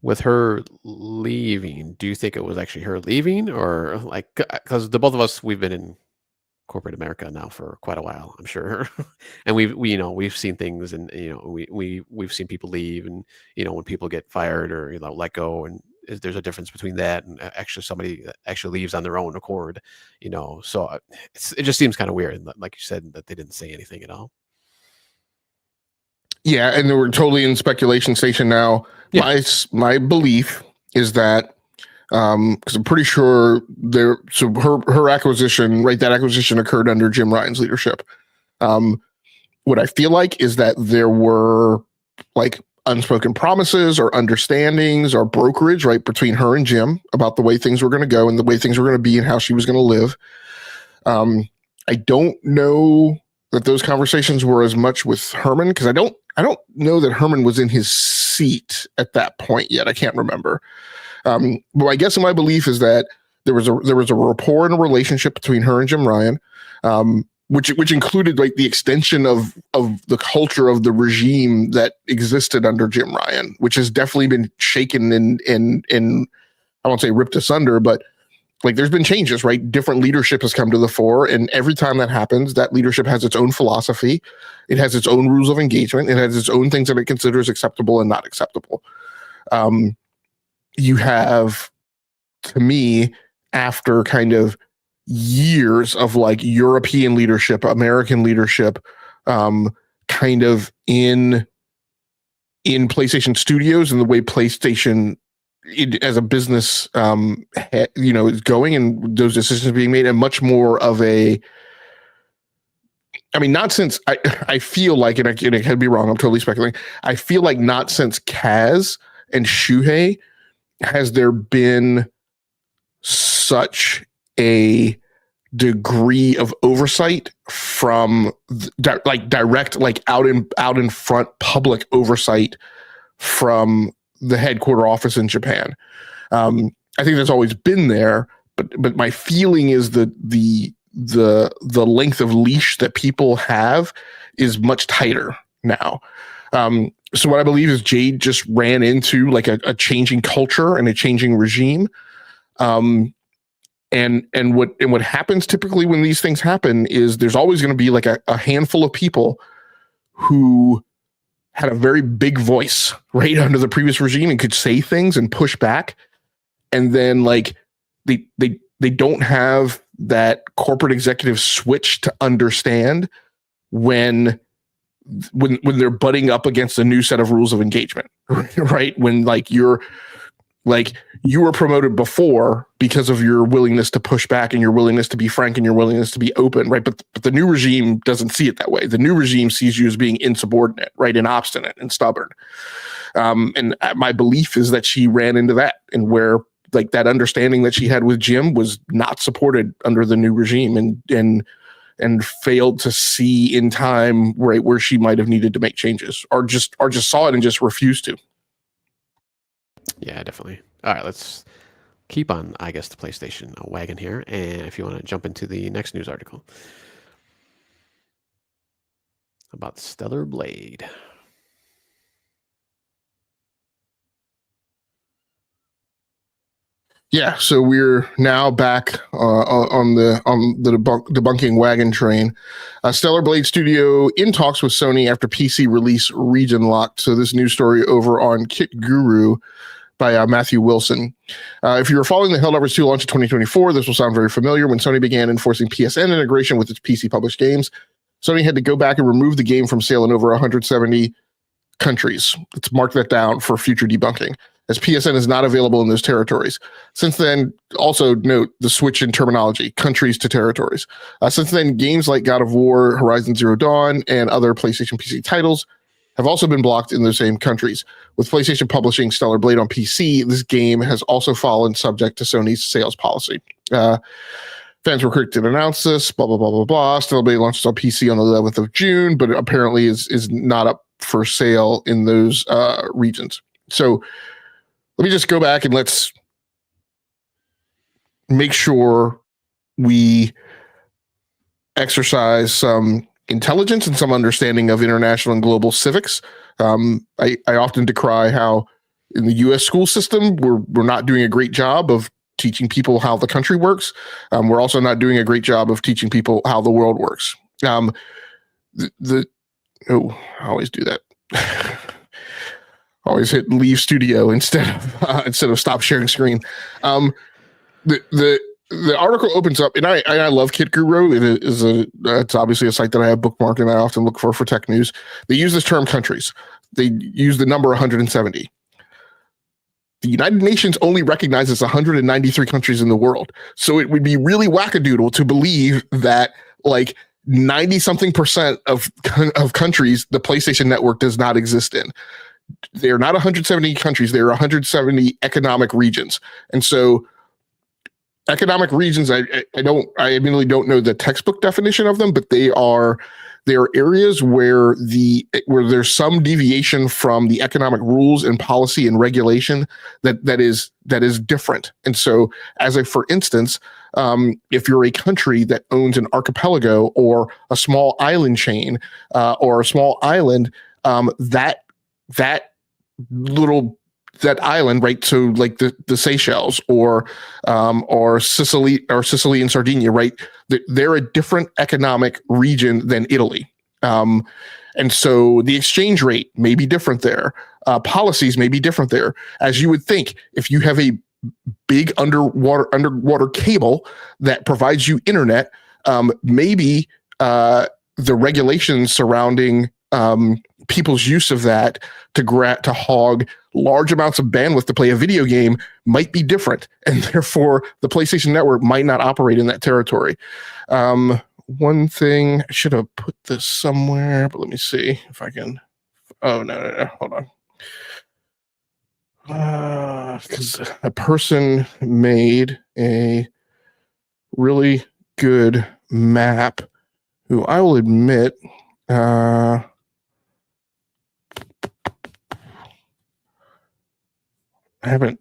with her leaving, do you think it was actually her leaving, or like, because the both of us, we've been in corporate America now for quite a while, I'm sure, and we've seen things, and we've seen people leave, and when people get fired or let go, and there's a difference between that and actually somebody that actually leaves on their own accord, so it just seems kind of weird, like you said, that they didn't say anything at all. Yeah, and we're totally in speculation station now. Yeah. My belief is that because I'm pretty sure her acquisition, right? That acquisition occurred under Jim Ryan's leadership. What I feel like is that there were like unspoken promises or understandings or brokerage, right, between her and Jim about the way things were going to go and the way things were going to be and how she was going to live. I don't know that those conversations were as much with Herman, because I don't know that Herman was in his seat at that point yet. I can't remember. But I guess my belief is that there was a rapport and a relationship between her and Jim Ryan, which included like the extension of the culture of the regime that existed under Jim Ryan, which has definitely been shaken and I won't say ripped asunder, but like there's been changes, right? Different leadership has come to the fore, and every time that happens, that leadership has its own philosophy. It has its own rules of engagement. It has its own things that it considers acceptable and not acceptable. You have, to me, after kind of years of like European leadership, American leadership, kind of in PlayStation Studios and the way PlayStation as a business, is going, and those decisions being made, and much more of a, I mean, not since I feel like, and I could be wrong, I'm totally speculating. I feel like not since Kaz and Shuhei has there been such a degree of oversight from direct, like out in front public oversight from the headquarter office in Japan. I think that's always been there, but my feeling is that the length of leash that people have is much tighter now. So what I believe is Jade just ran into like a changing culture and a changing regime. And what happens typically when these things happen is there's always going to be like a handful of people who had a very big voice right under the previous regime and could say things and push back. And then like they don't have that corporate executive switch to understand when they're butting up against a new set of rules of engagement, right? When like you were promoted before because of your willingness to push back and your willingness to be frank and your willingness to be open, right? But the new regime doesn't see it that way. The new regime sees you as being insubordinate, right? And obstinate and stubborn. And my belief is that she ran into that, and where like that understanding that she had with Jim was not supported under the new regime, and failed to see in time, right, where she might have needed to make changes, or just saw it and just refused to. Yeah, definitely. All right, let's keep on, I guess, the PlayStation wagon here. And if you want to jump into the next news article about Stellar Blade. Yeah, so we're now back on the debunking wagon train. Stellar Blade Studio in talks with Sony after PC release region locked. So this news story over on Kit Guru by Matthew Wilson. If you were following the Helldivers 2 launch in 2024, this will sound very familiar. When Sony began enforcing PSN integration with its PC published games, Sony had to go back and remove the game from sale in over 170 countries. Let's mark that down for future debunking, as PSN is not available in those territories. Since then, also note the switch in terminology, countries to territories. Since then, games like God of War, Horizon Zero Dawn, and other PlayStation PC titles have also been blocked in those same countries. With PlayStation publishing Stellar Blade on PC, this game has also fallen subject to Sony's sales policy. Fans were quick to announce this, blah, blah, blah, blah, blah. Stellar Blade launches on PC on the 11th of June, but apparently is not up for sale in those regions. So let me just go back and let's make sure we exercise some intelligence and some understanding of international and global civics. I often decry how in the U.S. school system, we're not doing a great job of teaching people how the country works. We're also not doing a great job of teaching people how the world works. I always do that. Always hit leave studio instead of stop sharing screen. The article opens up, and I love Kit Guru. It's obviously a site that I have bookmarked and I often look for tech news. They use this term countries. They use the number 170. The United Nations only recognizes 193 countries in the world. So it would be really wackadoodle to believe that like 90-something% of countries the PlayStation Network does not exist in. They're not 170 countries. They're 170 economic regions. And so economic regions, I admittedly don't know the textbook definition of them, but they are areas where there's some deviation from the economic rules and policy and regulation that is different. And so, for instance, if you're a country that owns an archipelago or a small island chain or a small island, that island, right? So like the Seychelles or Sicily and Sardinia, right? They're a different economic region than Italy. And so the exchange rate may be different there. Policies may be different there. As you would think, if you have a big underwater cable that provides you internet. Maybe the regulations surrounding people's use of that to hog large amounts of bandwidth to play a video game might be different, and therefore the PlayStation Network might not operate in that territory. One thing, I should have put this somewhere, but let me see if I can. Oh, no, hold on. Because a person made a really good map, who I will admit, I haven't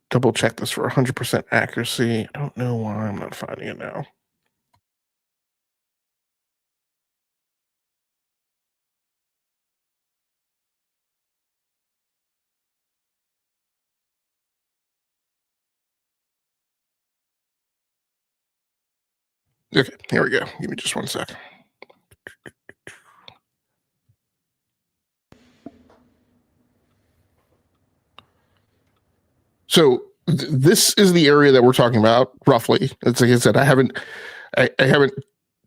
double checked this for 100% accuracy. I don't know why I'm not finding it now. Okay, here we go. Give me just one sec. So this is the area that we're talking about, roughly. It's like I said, I haven't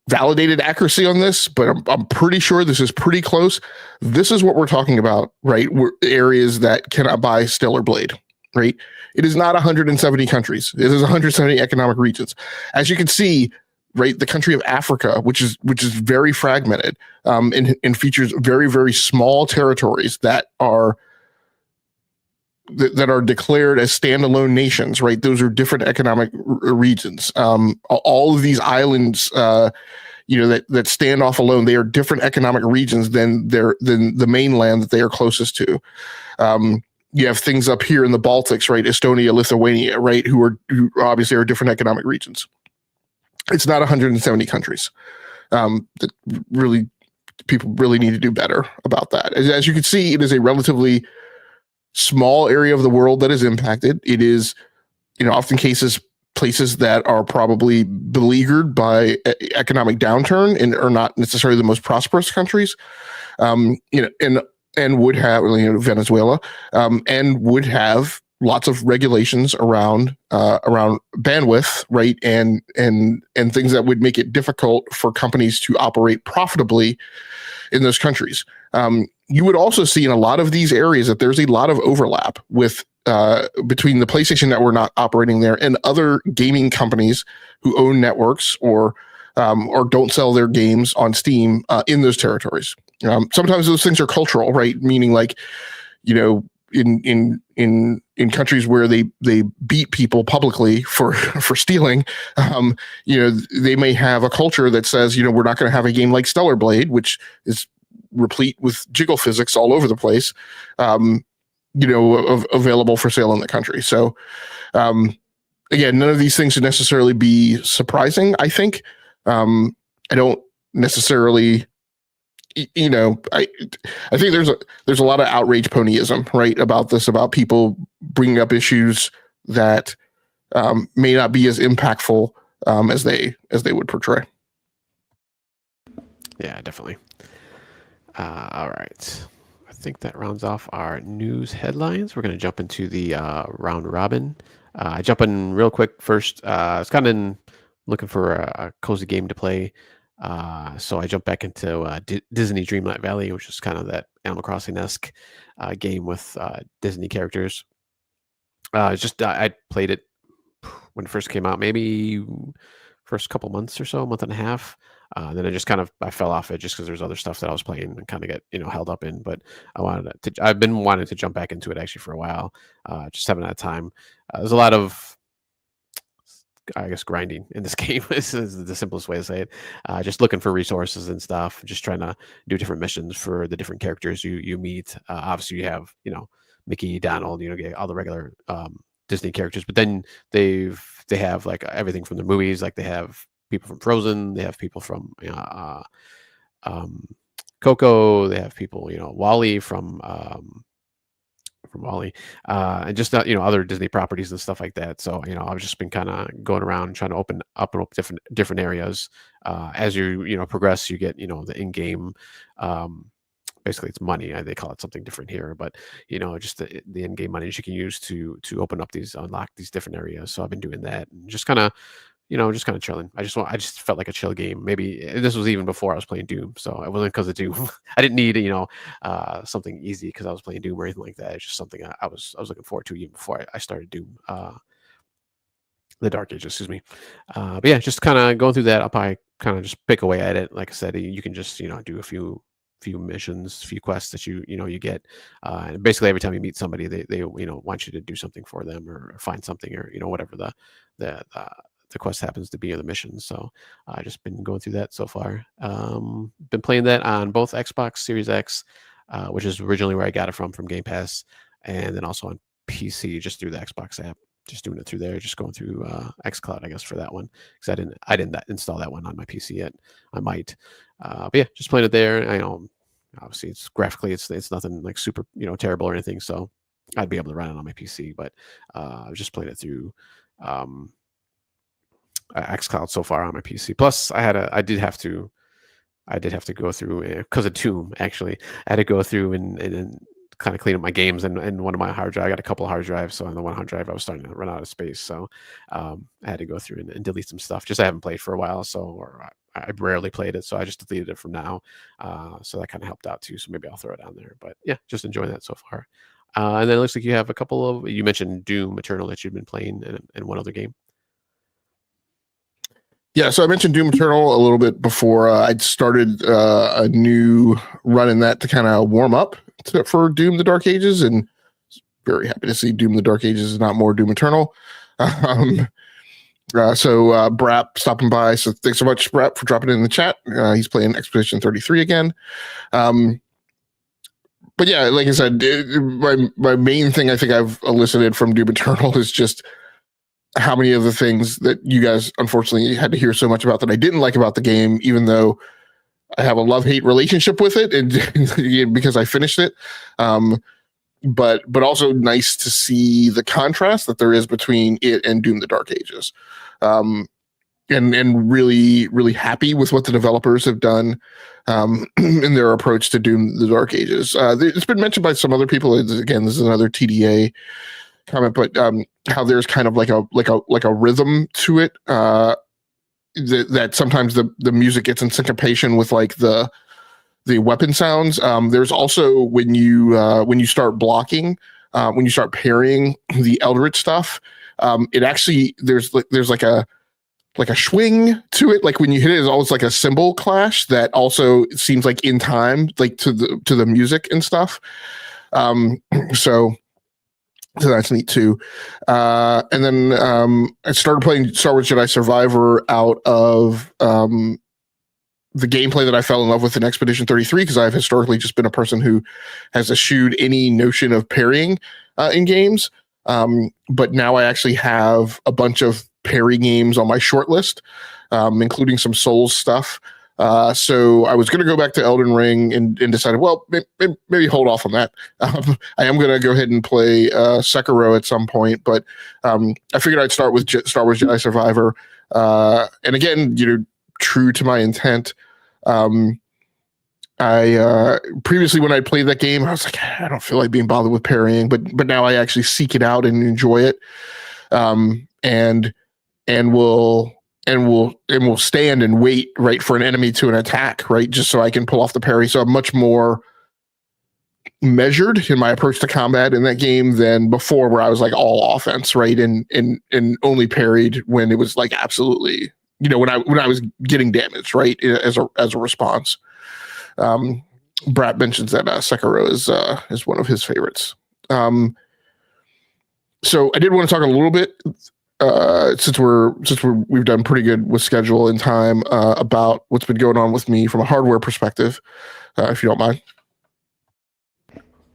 validated accuracy on this, but I'm pretty sure this is pretty close. This is what we're talking about, right? Areas that cannot buy Stellar Blade, right? It is not 170 countries. It is 170 economic regions. As you can see, right, the country of Africa, which is very fragmented, and features very, very small territories that are declared as standalone nations, right? Those are different economic regions. All of these islands, that stand off alone, they are different economic regions than the mainland that they are closest to. You have things up here in the Baltics, right? Estonia, Lithuania, right? Who obviously are different economic regions. It's not 170 countries. That really, people really need to do better about that. As you can see, it is a relatively small area of the world that is impacted. It is, often places that are probably beleaguered by economic downturn and are not necessarily the most prosperous countries. And would have Venezuela, and would have lots of regulations around bandwidth, right, and things that would make it difficult for companies to operate profitably in those countries. You would also see in a lot of these areas that there's a lot of overlap with between the PlayStation Network not operating there and other gaming companies who own networks or don't sell their games on Steam in those territories. Sometimes those things are cultural, right? Meaning, like, in countries where they beat people publicly for stealing, they may have a culture that says, we're not going to have a game like Stellar Blade, which is replete with jiggle physics all over the place, available for sale in the country. So, again, none of these things should necessarily be surprising, I think. I don't necessarily, I think there's a lot of outrage ponyism, right, about this, about people bringing up issues that may not be as impactful as they would portray. Yeah, definitely. All right. I think that rounds off our news headlines. We're going to jump into the round robin. I jump in real quick first. I was kind of looking for a cozy game to play. So I jumped back into Disney Dreamlight Valley, which is kind of that Animal Crossing-esque game with Disney characters. I played it when it first came out, maybe first couple months or so, a month and a half. Then I fell off it just because there's other stuff that I was playing and kind of get held up in. But I've been wanting to jump back into it actually for a while. Just haven't had time. There's a lot of, I guess, grinding in this game is the simplest way to say it. Just looking for resources and stuff, just trying to do different missions for the different characters you meet. Obviously, you have Mickey, Donald, get all the regular Disney characters, but then they have like everything from the movies. Like they have people from Frozen, they have people from Coco, they have people Wally from Wally, and just other Disney properties and stuff like that. So I've just been kind of going around trying to open up different areas. As you progress, you get the in-game basically it's money. They call it something different here, but just the in-game money you can use to open up unlock these different areas. So I've been doing that and just kind of just kind of chilling. I just felt like a chill game. Maybe this was even before I was playing Doom, so it wasn't because of Doom. I didn't need something easy because I was playing Doom or anything like that. It's just something I was looking forward to even before I started Doom. The Dark Ages, excuse me. But yeah, just kind of going through that. I'll probably kind of just pick away at it. Like I said, you can just do a few missions, few quests that you get, and basically every time you meet somebody, they want you to do something for them or find something or whatever the quest happens to be or the mission. So I've just been going through that so far. Been playing that on both Xbox Series X, which is originally where I got it from Game Pass, and then also on PC just through the Xbox app. Just doing it through there, just going through xCloud, I guess, for that one, because I didn't install that one on my PC yet. I might, but yeah, just playing it there. I know, obviously, it's graphically, it's nothing like super, terrible or anything, so I'd be able to run it on my PC. But I was just playing it through xCloud so far on my PC. Plus, I did have to go through because of Doom. Actually, I had to go through and kind of clean up my games and one of my hard drive. I got a couple of hard drives, so on the one hard drive I was starting to run out of space, so I had to go through and delete some stuff. Just I haven't played for a while, or I rarely played it, so I just deleted it from now. So that kind of helped out too. So maybe I'll throw it on there. But yeah, just enjoying that so far. And then it looks like you have a couple of. You mentioned Doom Eternal that you've been playing and one other game. Yeah, so I mentioned Doom Eternal a little bit before. I'd started a new run in that to kind of warm up for Doom the Dark Ages, and very happy to see Doom the Dark Ages is not more Doom Eternal. So Brap stopping by. So thanks so much, Brap, for dropping in the chat. He's playing Expedition 33 again. But yeah, like I said, my main thing I think I've elicited from Doom Eternal is just how many of the things that you guys unfortunately had to hear so much about that I didn't like about the game, even though I have a love-hate relationship with it, and because I finished it. But also nice to see the contrast that there is between it and Doom the Dark Ages. And really, really happy with what the developers have done in their approach to Doom the Dark Ages. It's been mentioned by some other people. Again, this is another TDA comment, but how there's kind of like a rhythm to it. That sometimes the music gets in syncopation with like the weapon sounds. There's also when you start blocking, when you start parrying the Eldritch stuff, it actually there's like a swing to it. Like when you hit it, it's always like a cymbal clash that also seems like in time, like to the music and stuff. So that's neat too. And then I started playing Star Wars Jedi Survivor out of the gameplay that I fell in love with in Expedition 33, because I've historically just been a person who has eschewed any notion of parrying in games. But now I actually have a bunch of parry games on my short list, including some Souls stuff. So I was going to go back to Elden Ring and decided, well, maybe hold off on that. I am going to go ahead and play Sekiro at some point, but I figured I'd start with Star Wars Jedi Survivor. And again, true to my intent, I previously when I played that game, I was like, I don't feel like being bothered with parrying, but now I actually seek it out and enjoy it, and will stand and wait right for an enemy to an attack, right, just so I can pull off the parry. So I'm much more measured in my approach to combat in that game than before, where I was like all offense, right, and only parried when it was like absolutely, when I was getting damaged, right, as a response. Brad mentions that Sekiro is one of his favorites. So I did want to talk a little bit, since we've done pretty good with schedule and time, about what's been going on with me from a hardware perspective, if you don't mind.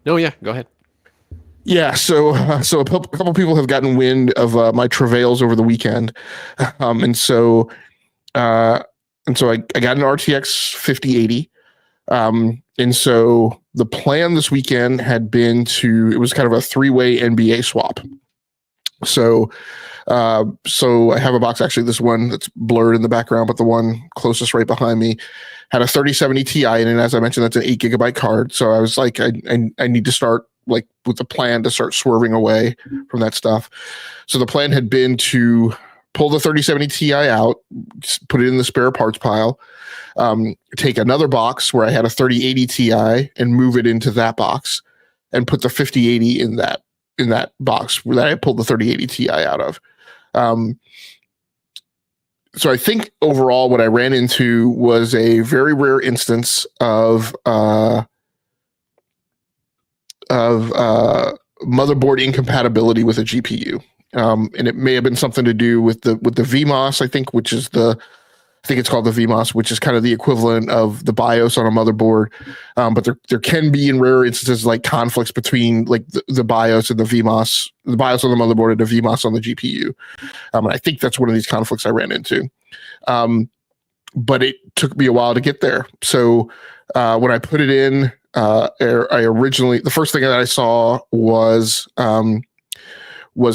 No, yeah, go ahead. Yeah, so a couple people have gotten wind of my travails over the weekend, and so I got an RTX 5080, and so the plan this weekend had been it was kind of a 3-way NBA swap. So So I have a box, actually, this one that's blurred in the background, but the one closest right behind me had a 3070 Ti in it. As I mentioned, that's an 8 GB card. So I was like, I need to start like with a plan to start swerving away from that stuff. So the plan had been to pull the 3070 Ti out, put it in the spare parts pile, take another box where I had a 3080 Ti and move it into that box, and put the 5080 in that box where I pulled the 3080 Ti out of. So I think overall what I ran into was a very rare instance of motherboard incompatibility with a GPU. And it may have been something to do with the VMOS, I think, I think it's called the VMOS, which is kind of the equivalent of the BIOS on a motherboard. But there can be, in rare instances, like conflicts between like the BIOS and the VMOS, the BIOS on the motherboard and the VMOS on the GPU. And I think that's one of these conflicts I ran into. But it took me a while to get there. So when I put it in, the first thing that I saw was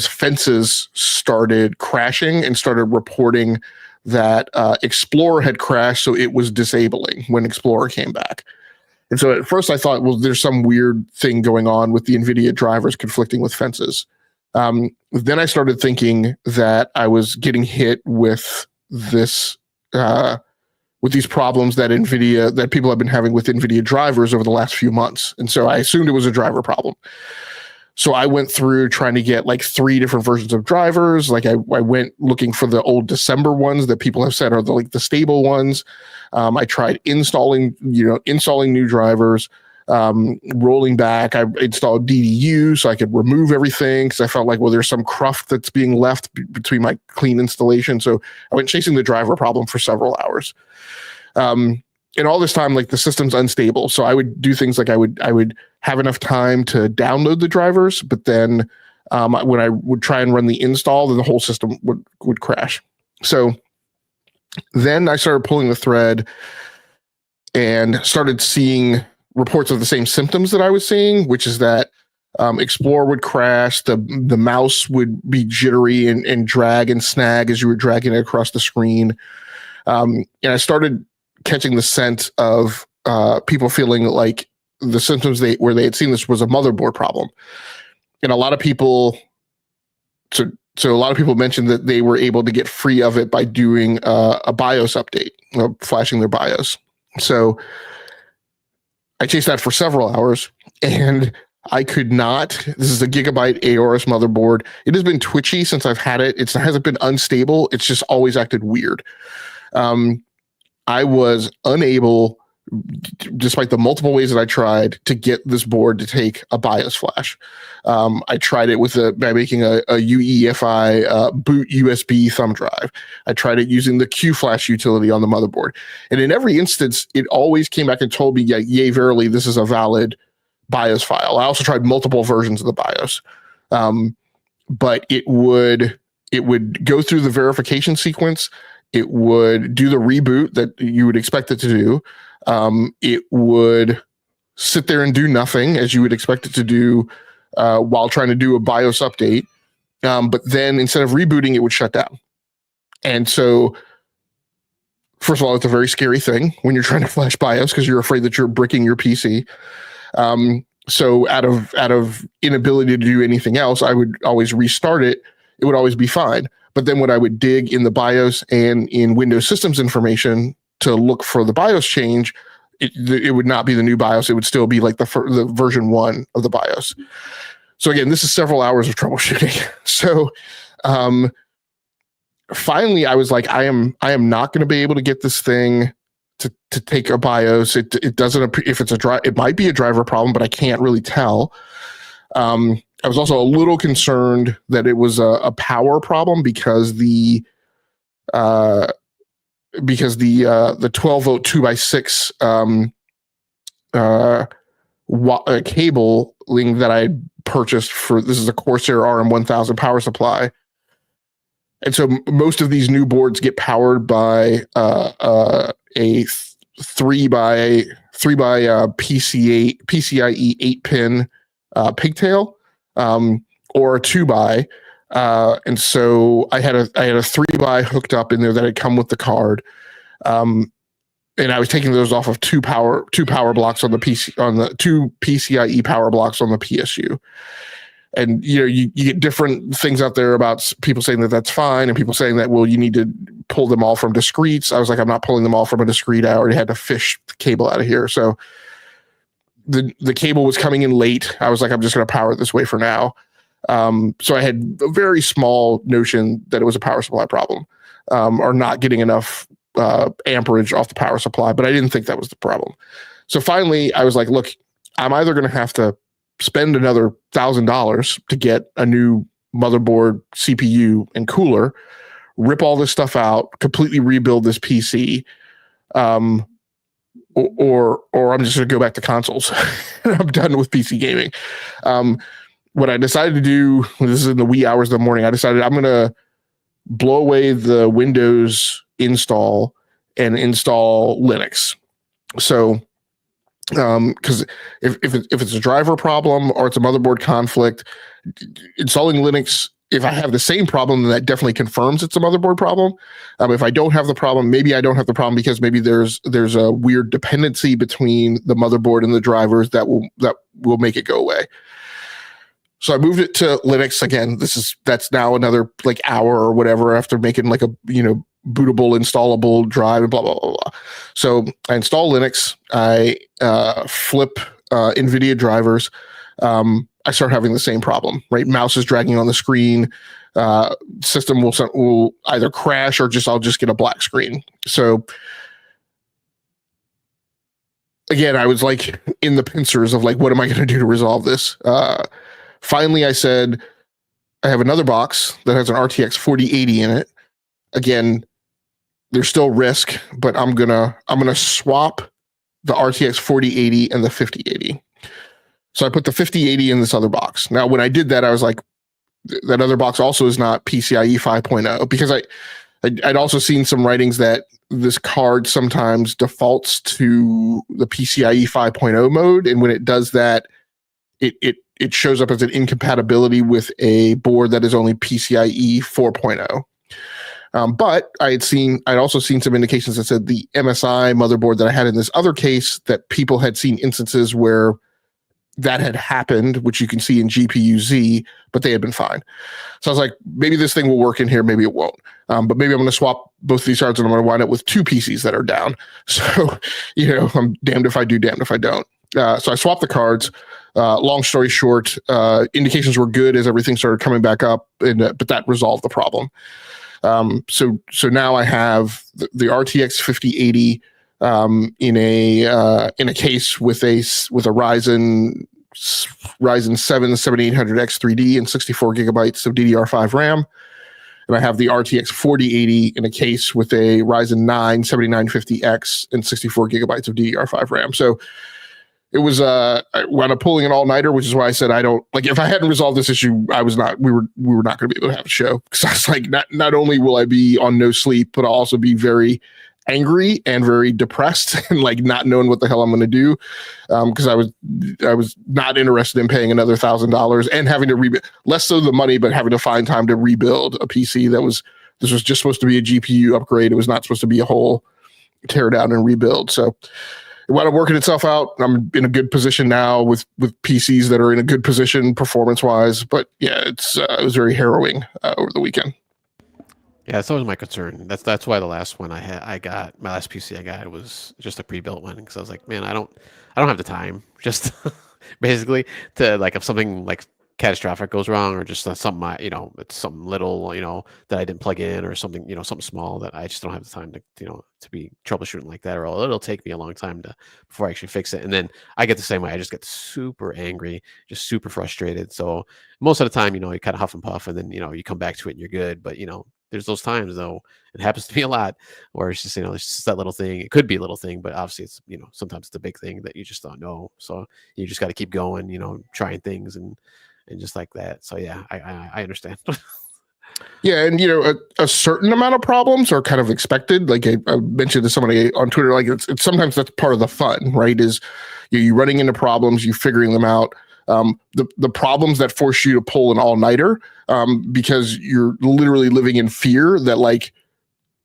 fences started crashing and started reporting that Explorer had crashed, so it was disabling when Explorer came back. And so at first I thought, well, there's some weird thing going on with the NVIDIA drivers conflicting with fences. Then I started thinking that I was getting hit with this, with these problems that people have been having with NVIDIA drivers over the last few months. And so I assumed it was a driver problem. So I went through trying to get like 3 different versions of drivers. Like I went looking for the old December ones that people have said are the stable ones. I tried installing new drivers, rolling back. I installed DDU so I could remove everything because I felt like, well, there's some cruft that's being left between my clean installation. So I went chasing the driver problem for several hours. And all this time, like the system's unstable. So I would do things like I would have enough time to download the drivers, but then when I would try and run the install, then the whole system would crash. So then I started pulling the thread and started seeing reports of the same symptoms that I was seeing, which is that Explorer would crash, the mouse would be jittery and drag and snag as you were dragging it across the screen. And I started catching the scent of people feeling like the symptoms where they had seen this was a motherboard problem. And a lot of people, so a lot of people mentioned that they were able to get free of it by doing a BIOS update, flashing their BIOS. So I chased that for several hours, and I could not. This is a Gigabyte Aorus motherboard. It has been twitchy since I've had it. It hasn't been unstable. It's just always acted weird. I was unable, despite the multiple ways that I tried, to get this board to take a BIOS flash. I tried it by making a UEFI boot USB thumb drive. I tried it using the QFlash utility on the motherboard. And in every instance, it always came back and told me, yeah, yay, verily, this is a valid BIOS file. I also tried multiple versions of the BIOS. But it would go through the verification sequence. It would do the reboot that you would expect it to do. It would sit there and do nothing, as you would expect it to do while trying to do a BIOS update. But then instead of rebooting, it would shut down. And so, first of all, it's a very scary thing when you're trying to flash BIOS because you're afraid that you're bricking your PC. So out of inability to do anything else, I would always restart it. It would always be fine. But then when I would dig in the BIOS and in Windows systems information to look for the BIOS change, it would not be the new BIOS. It would still be like the version 1 of the BIOS. So again, this is several hours of troubleshooting. So finally, I was like, I am not going to be able to get this thing to take a BIOS. It doesn't appear, if it's it might be a driver problem, but I can't really tell. I was also a little concerned that it was a power problem because the 12 volt 2x6 cabling that I purchased this is a Corsair RM1000 power supply. And so most of these new boards get powered by a 3 by PCIe 8-pin pigtail, or a 2 by And so I had a 3x hooked up in there that had come with the card. And I was taking those off of two power blocks on the PC, on the two PCIe power blocks on the PSU. And you get different things out there about people saying that that's fine, and people saying that, well, you need to pull them all from discretes. I was like, I'm not pulling them all from a discrete. I already had to fish the cable out of here. So the cable was coming in late. I was like, I'm just going to power it this way for now. So I had a very small notion that it was a power supply problem, or not getting enough amperage off the power supply, but I didn't think that was the problem. So finally, I was like, look, I'm either going to have to spend another $1,000 to get a new motherboard, CPU, and cooler, rip all this stuff out, completely rebuild this PC, or I'm just going to go back to consoles. I'm done with PC gaming. What I decided to do, this is in the wee hours of the morning, I decided I'm going to blow away the Windows install and install Linux. So, because if it's a driver problem or it's a motherboard conflict, installing Linux, if I have the same problem, then that definitely confirms it's a motherboard problem. If I don't have the problem, maybe I don't have the problem because maybe there's a weird dependency between the motherboard and the drivers that will make it go away. So I moved it to Linux again. That's now another like hour or whatever after making like a bootable, installable drive, blah, blah, blah, blah. So I install Linux. I flip NVIDIA drivers. I start having the same problem, right? Mouse is dragging on the screen. System will either crash or I'll just get a black screen. So again, I was like in the pincers of like, what am I going to do to resolve this? Finally, I said, I have another box that has an RTX 4080 in it. Again, there's still risk, but I'm gonna swap the RTX 4080 and the 5080. So I put the 5080 in this other box. Now, when I did that, I was like, that other box also is not PCIe 5.0, because I'd also seen some writings that this card sometimes defaults to the PCIe 5.0 mode, and when it does that, it shows up as an incompatibility with a board that is only PCIe 4.0. But I'd also seen some indications that said the MSI motherboard that I had in this other case, that people had seen instances where that had happened, which you can see in GPU-Z, but they had been fine. So I was like, maybe this thing will work in here, maybe it won't. But maybe I'm going to swap both of these cards and I'm going to wind up with two PCs that are down. So, I'm damned if I do, damned if I don't. So I swapped the cards. Long story short, indications were good as everything started coming back up, but that resolved the problem. So now I have the RTX 5080 in a case with a Ryzen 7 7800X 3D and 64 gigabytes of DDR5 RAM. And I have the RTX 4080 in a case with a Ryzen 9 7950X and 64 gigabytes of DDR5 RAM. So it was I wound up pulling an all-nighter, which is why I said I don't like, if I hadn't resolved this issue, we were not going to be able to have a show, because I was like, not only will I be on no sleep, but I'll also be very angry and very depressed and like not knowing what the hell I'm going to do, because I was not interested in paying another $1,000 and having to rebuild, less so the money, but having to find time to rebuild a PC this was just supposed to be a GPU upgrade. It was not supposed to be a whole tear down and rebuild. So it wound up working itself out. I'm in a good position now with PCs that are in a good position performance wise. But yeah, it was very harrowing over the weekend. Yeah, that's always my concern. That's why the last one I got my last PC I got was just a pre-built one, because I was like, man, I don't have the time, just basically, to like, if something like catastrophic goes wrong, or just something it's something little that I didn't plug in, or something something small, that I just don't have the time to to be troubleshooting like that, or it'll take me a long time before I actually fix it. And then I get the same way. I just get super angry, just super frustrated. So most of the time, you kind of huff and puff, and then you come back to it and you're good. But there's those times, though, it happens to me a lot, where it's just it's just that little thing. It could be a little thing, but obviously it's sometimes it's a big thing that you just don't know. So you just got to keep going, trying things and just like that. So yeah, I understand. Yeah, and a certain amount of problems are kind of expected. Like I mentioned to somebody on Twitter, like it's sometimes that's part of the fun, right? Is you running into problems, you figuring them out. The problems that force you to pull an all-nighter because you're literally living in fear that like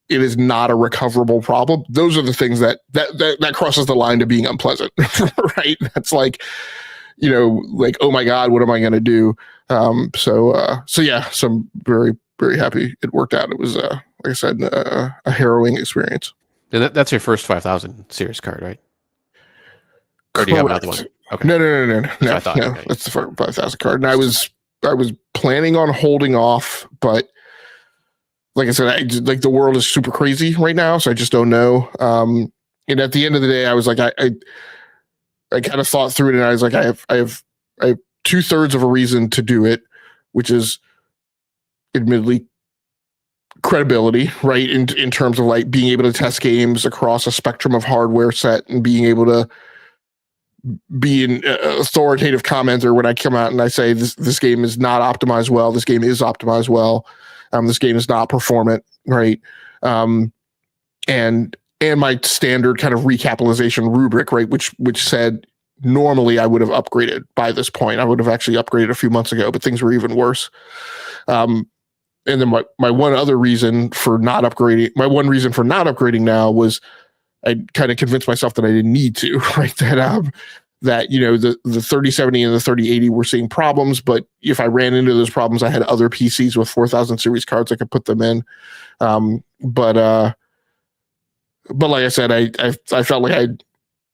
it is not a recoverable problem. Those are the things that crosses the line to being unpleasant, right? That's like, like, oh my God, what am I going to do? So yeah, so I'm very, very happy it worked out. It was, like I said, a harrowing experience. And that's your first 5,000 series card, right? Or do you have another one? Okay. No. I thought, no. okay. That's the 5,000 card. And I was planning on holding off, but like I said, like the world is super crazy right now, so I just don't know. And at the end of the day, I was like, I kind of thought through it, and I was like, I have 2/3 of a reason to do it, which is admittedly credibility, right? In terms of like being able to test games across a spectrum of hardware set and being able to be an authoritative commenter when I come out and I say this game is not optimized well, this game is optimized well, this game is not performant, right? And my standard kind of recapitalization rubric, right, which said normally I would have upgraded by this point. I would have actually upgraded a few months ago, but things were even worse. And then my one reason for not upgrading now was I kind of convinced myself that I didn't need to, right? That the 3070 and the 3080 were seeing problems, but if I ran into those problems, I had other PCs with 4000 series cards I could put them in. But like I said, I felt like I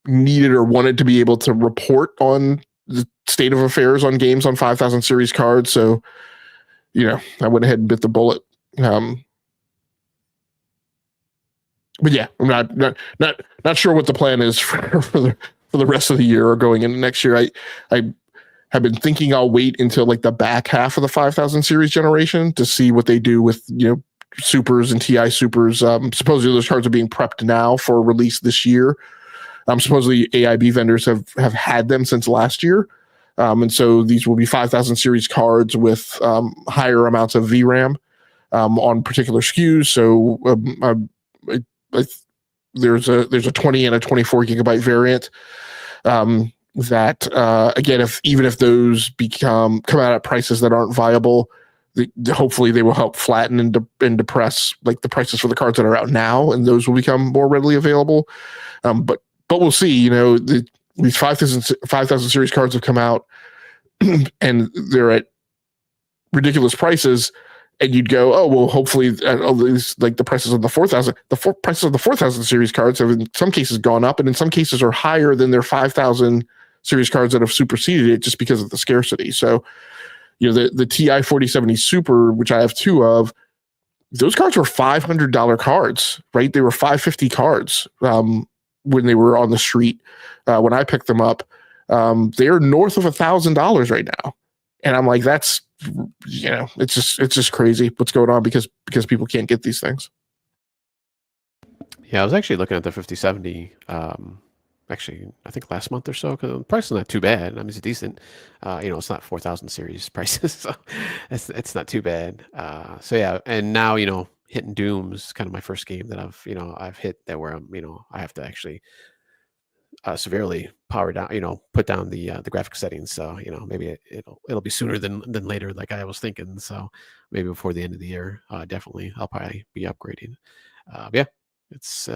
needed or wanted to be able to report on the state of affairs on games on 5000 series cards. So, I went ahead and bit the bullet. But yeah, I'm not sure what the plan is for the rest of the year or going into next year. I have been thinking I'll wait until like the back half of the 5000 series generation to see what they do with, supers and TI supers. Supposedly those cards are being prepped now for release this year. Supposedly AIB vendors have had them since last year. And so these will be 5000 series cards with higher amounts of VRAM on particular SKUs. So there's a 20 and a 24 gigabyte variant that again, even if those come out at prices that aren't viable, hopefully they will help flatten and depress like the prices for the cards that are out now, and those will become more readily available. But we'll see. These 5000 series cards have come out and they're at ridiculous prices, and you'd go, oh well, hopefully at least like the prices of the 4000 prices of the 4000 series cards have in some cases gone up, and in some cases are higher than their 5000 series cards that have superseded it just because of the scarcity. So the TI 4070 Super, which I have two of, those cards were $500 cards, right? They were $550 cards when they were on the street when I picked them up. They are north of $1,000 right now, and I'm like, that's it's just crazy what's going on because people can't get these things. Yeah, I was actually looking at the 5070. Actually, I think last month or so, because the price is not too bad. I mean, it's decent. It's not 4000 series prices, so it's not too bad. So yeah, and now hitting Doom is kind of my first game that I've hit that where I have to actually severely power down, put down the graphic settings. So maybe it'll be sooner than later, like I was thinking. So maybe before the end of the year, definitely I'll probably be upgrading. Yeah. It's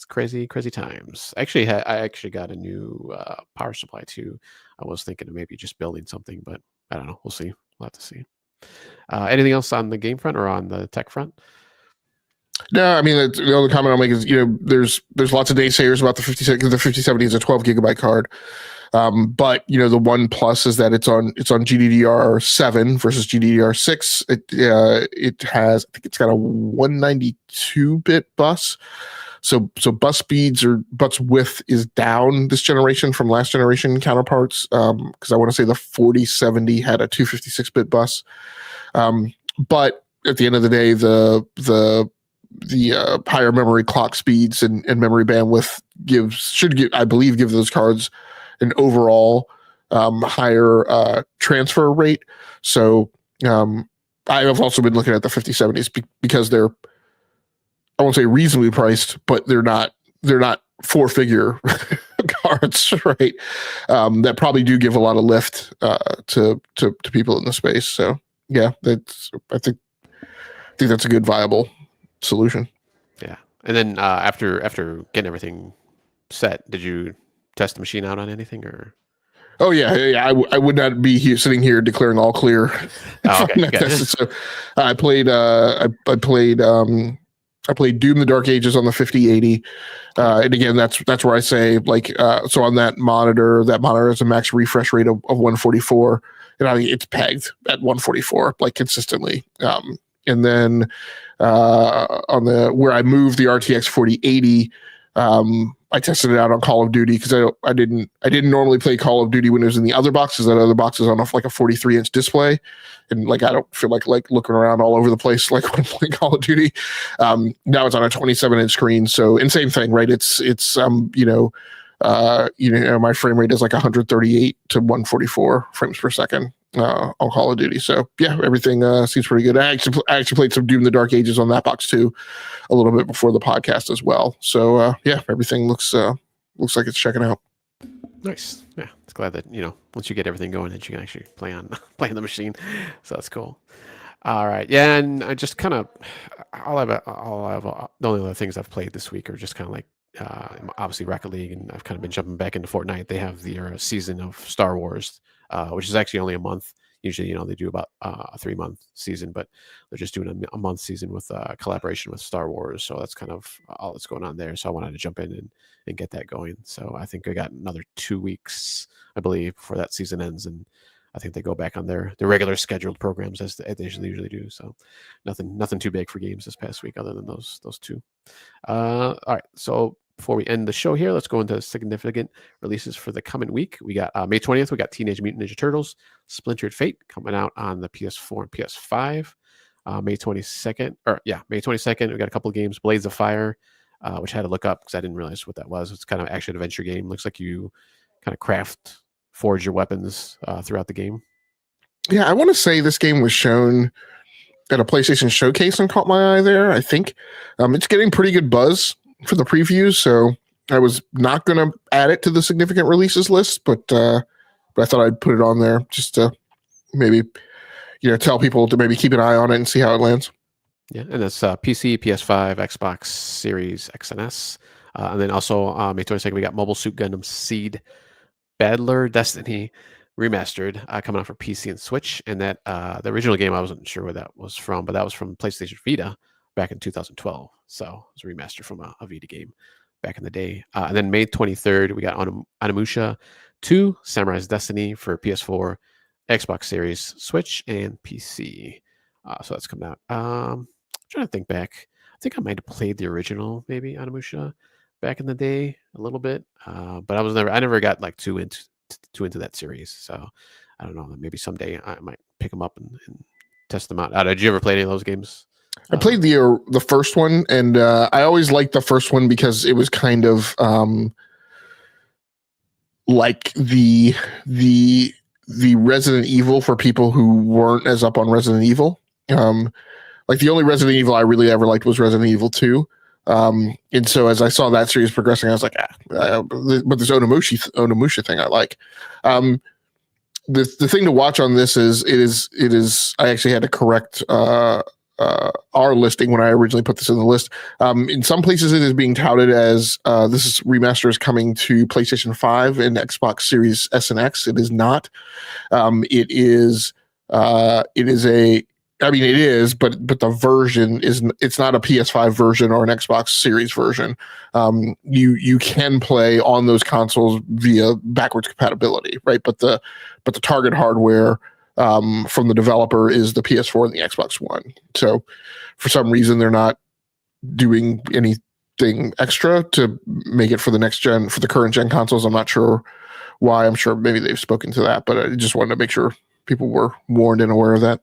crazy times. Actually, I actually got a new power supply too. I was thinking of maybe just building something, but I don't know. We'll see. We'll have to see. Anything else on the game front or on the tech front? No, I mean the only comment I'll make is there's lots of naysayers about the 5070 is a 12 gigabyte card, but the one plus is that it's on GDDR7 versus GDDR6. It has, I think it's got a 192-bit bus, so bus width is down this generation from last generation counterparts. Because I want to say the 4070 had a 256-bit bus, but at the end of the day, the higher memory clock speeds and memory bandwidth should give those cards an overall higher transfer rate. So I have also been looking at the 5070s because they're, I won't say reasonably priced, but they're not 4-figure parts, right? That probably do give a lot of lift to people in the space. So yeah, I think that's a good viable solution. Yeah. And then after getting everything set, did you test the machine out on anything or? Oh yeah. I would not be sitting here declaring all clear Oh, from okay. that Good. test. So I played I played Doom: The Dark Ages on the 5080. And again, that's where I say like so on that monitor has a max refresh rate of 144, and I think it's pegged at 144 like consistently. And then on the where I moved the RTX 4080, I tested it out on Call of Duty because I didn't normally play Call of Duty when it was in the other boxes. That other box is on like a 43-inch display, and like I don't feel like looking around all over the place like when I'm playing Call of Duty. Now it's on a 27-inch screen, so and same thing, right? It's my frame rate is like 138 to 144 frames per second on Call of Duty. So yeah, everything seems pretty good. I actually played some Doom: The Dark Ages on that box too, a little bit before the podcast as well. So yeah, everything looks like it's checking out. Nice. Yeah, it's glad that once you get everything going, that you can actually play on the machine. So that's cool. All right. Yeah, and I just kind of the only other things I've played this week are just kind of like obviously Rocket League, and I've kind of been jumping back into Fortnite. They have their season of Star Wars, which is actually only a month. Usually, they do about a 3-month season, but they're just doing a month season with collaboration with Star Wars. So that's kind of all that's going on there. So I wanted to jump in and get that going. So I think I got another 2 weeks, I believe, before that season ends, and I think they go back on their regular scheduled programs as they usually do. So nothing too big for games this past week other than those two. All right, so before we end the show here, let's go into significant releases for the coming week. We got May 20th, we got Teenage Mutant Ninja Turtles Splintered Fate coming out on the PS4 and PS5. May 22nd, we got a couple of games. Blades of Fire, which I had to look up because I didn't realize what that was. It's kind of action adventure game. Looks like you kind of forge your weapons throughout the game. Yeah, I want to say this game was shown at a PlayStation showcase and caught my eye there. I think it's getting pretty good buzz for the previews, so I was not going to add it to the significant releases list, but I thought I'd put it on there just to maybe tell people to maybe keep an eye on it and see how it lands. Yeah, and that's PC, PS5, Xbox Series X and S, and then also May 22nd we got Mobile Suit Gundam Seed Battler Destiny Remastered coming out for PC and Switch. And that the original game, I wasn't sure where that was from, but that was from PlayStation Vita back in 2012. So it was a remaster from a Vita game back in the day. And then May 23rd, we got Onimusha 2 Samurai's Destiny for PS4, Xbox Series, Switch, and PC. So that's coming out. I'm trying to think back. I think I might have played the original, maybe Onimusha, back in the day a little bit, but I never got like too into that series. So I don't know. Maybe someday I might pick them up and test them out. Did you ever play any of those games? I played the first one, and I always liked the first one because it was kind of like the Resident Evil for people who weren't as up on Resident Evil. Like the only Resident Evil I really ever liked was Resident Evil 2. And so as I saw that series progressing, I was like, but this Onimusha thing I like. The thing to watch on this is it is I actually had to correct our listing when I originally put this in the list. In some places it is being touted as this remaster is coming to PlayStation 5 and Xbox Series S and X. It is not. It is but the version it's not a PS5 version or an Xbox Series version. You can play on those consoles via backwards compatibility, right? But the target hardware from the developer is the PS4 and the Xbox One. So for some reason they're not doing anything extra to make it for the next gen, for the current gen consoles. I'm not sure why. I'm sure maybe they've spoken to that, but I just wanted to make sure people were warned and aware of that.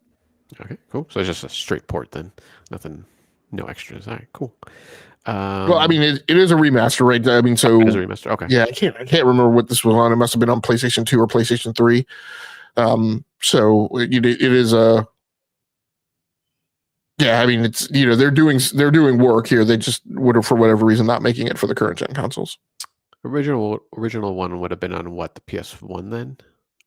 Okay, cool. So it's just a straight port then. Nothing, no extras. All right, cool. Well, I mean, it is a remaster, right? I mean, so it is a remaster. Okay. Yeah, I can't remember what this was on. It must have been on PlayStation 2 or PlayStation 3. So it is a. Yeah, I mean, it's they're doing work here. They just would have, for whatever reason, not making it for the current gen consoles. Original one would have been on what, the PS1 then,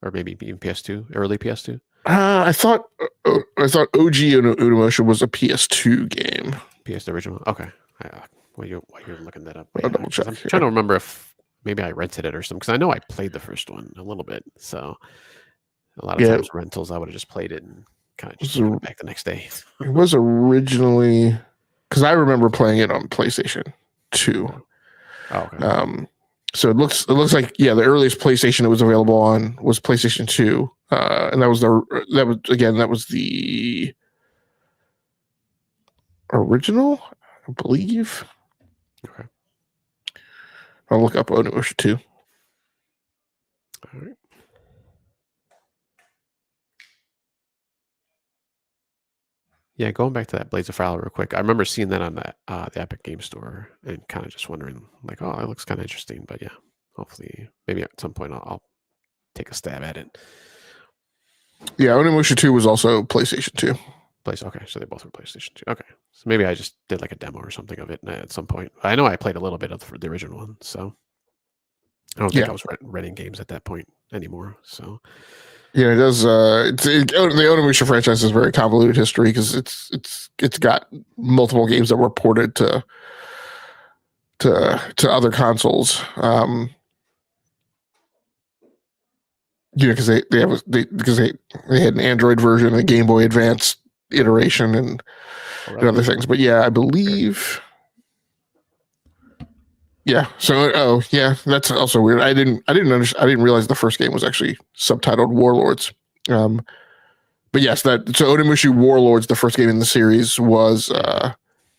or maybe even PS2, early PS2. I thought OG Onimusha was a PS2 game. PS original. Okay. While you're looking that up, I'll double check I'm here. trying to remember if maybe I rented it or something, because I know I played the first one a little bit. So a lot of times rentals, I would have just played it and kind of just went back the next day. It was originally, because I remember playing it on PlayStation 2. Oh, okay. So it looks like, yeah, the earliest PlayStation it was available on was PlayStation 2, and that was the original, I believe. Okay. I'll look up Onimusha 2. All right. Yeah, going back to that Blades of Fire real quick, I remember seeing that on the Epic Game Store and kind of just wondering, like, oh, it looks kind of interesting. But yeah, hopefully, maybe at some point I'll take a stab at it. Yeah, Onimusha 2 was also PlayStation 2. Okay, so they both were PlayStation 2. Okay, so maybe I just did like a demo or something of it at some point. I know I played a little bit of the original one, so I don't think I was renting games at that point anymore. So yeah, it does. The Onimusha franchise is very convoluted history because it's got multiple games that were ported to other consoles. Because they had an Android version, a Game Boy Advance iteration, and other things. But yeah, I believe. Yeah. So, that's also weird. I didn't realize the first game was actually subtitled Warlords. But yes, so Onimusha Warlords, the first game in the series, was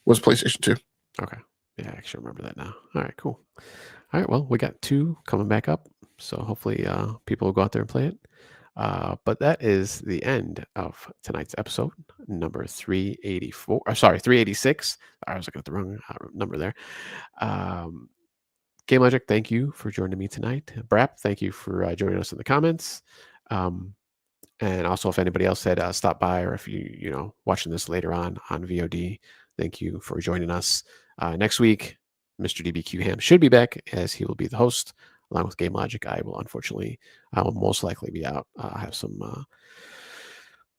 PlayStation 2. Okay. Yeah, I actually remember that now. All right, cool. All right, well, we got 2 coming back up, so hopefully people will go out there and play it. But that is the end of tonight's episode, number 384. Sorry, 386. I was looking at the wrong number there. Game Logic, thank you for joining me tonight. Brap, thank you for joining us in the comments. And also, if anybody else had stopped by, or if you watching this later on VOD, thank you for joining us. Next week, Mr. DBQ Ham should be back, as he will be the host along with Game Logic. I will most likely be out. I have some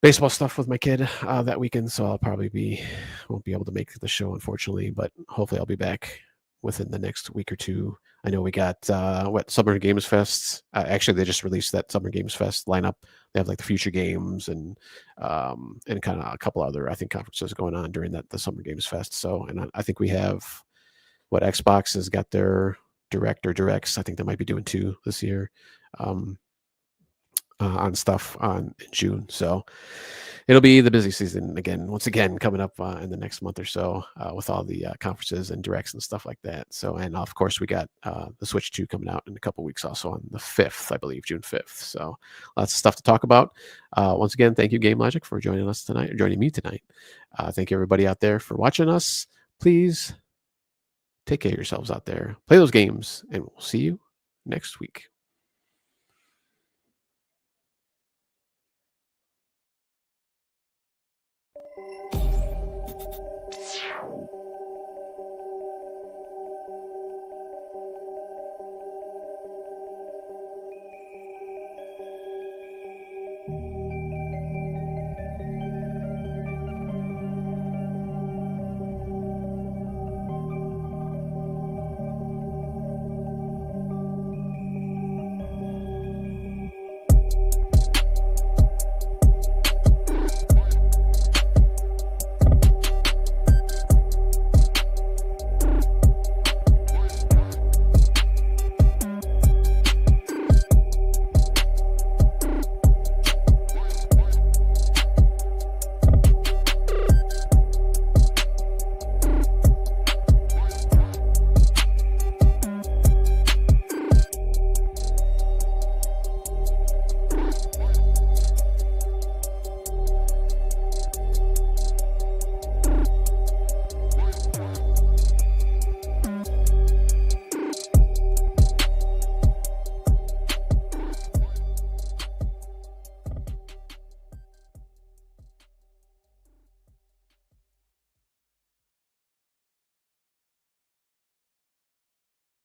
baseball stuff with my kid that weekend, so I'll probably won't be able to make the show, unfortunately, but hopefully I'll be back within the next week or two. I know we got Summer Games Fest. Actually, they just released that Summer Games Fest lineup. They have like the future games and kind of a couple other, I think, conferences going on during the Summer Games Fest. So, and I think we have Xbox has got their directs. I think they might be doing 2 this year on stuff in June. So it'll be the busy season once again, coming up in the next month or so with all the conferences and directs and stuff like that. So, and of course, we got the Switch 2 coming out in a couple weeks also on the 5th, I believe, June 5th. So lots of stuff to talk about. Once again, thank you, Game Logic, for joining me tonight. Thank you, everybody out there, for watching us. Please take care of yourselves out there. Play those games, and we'll see you next week.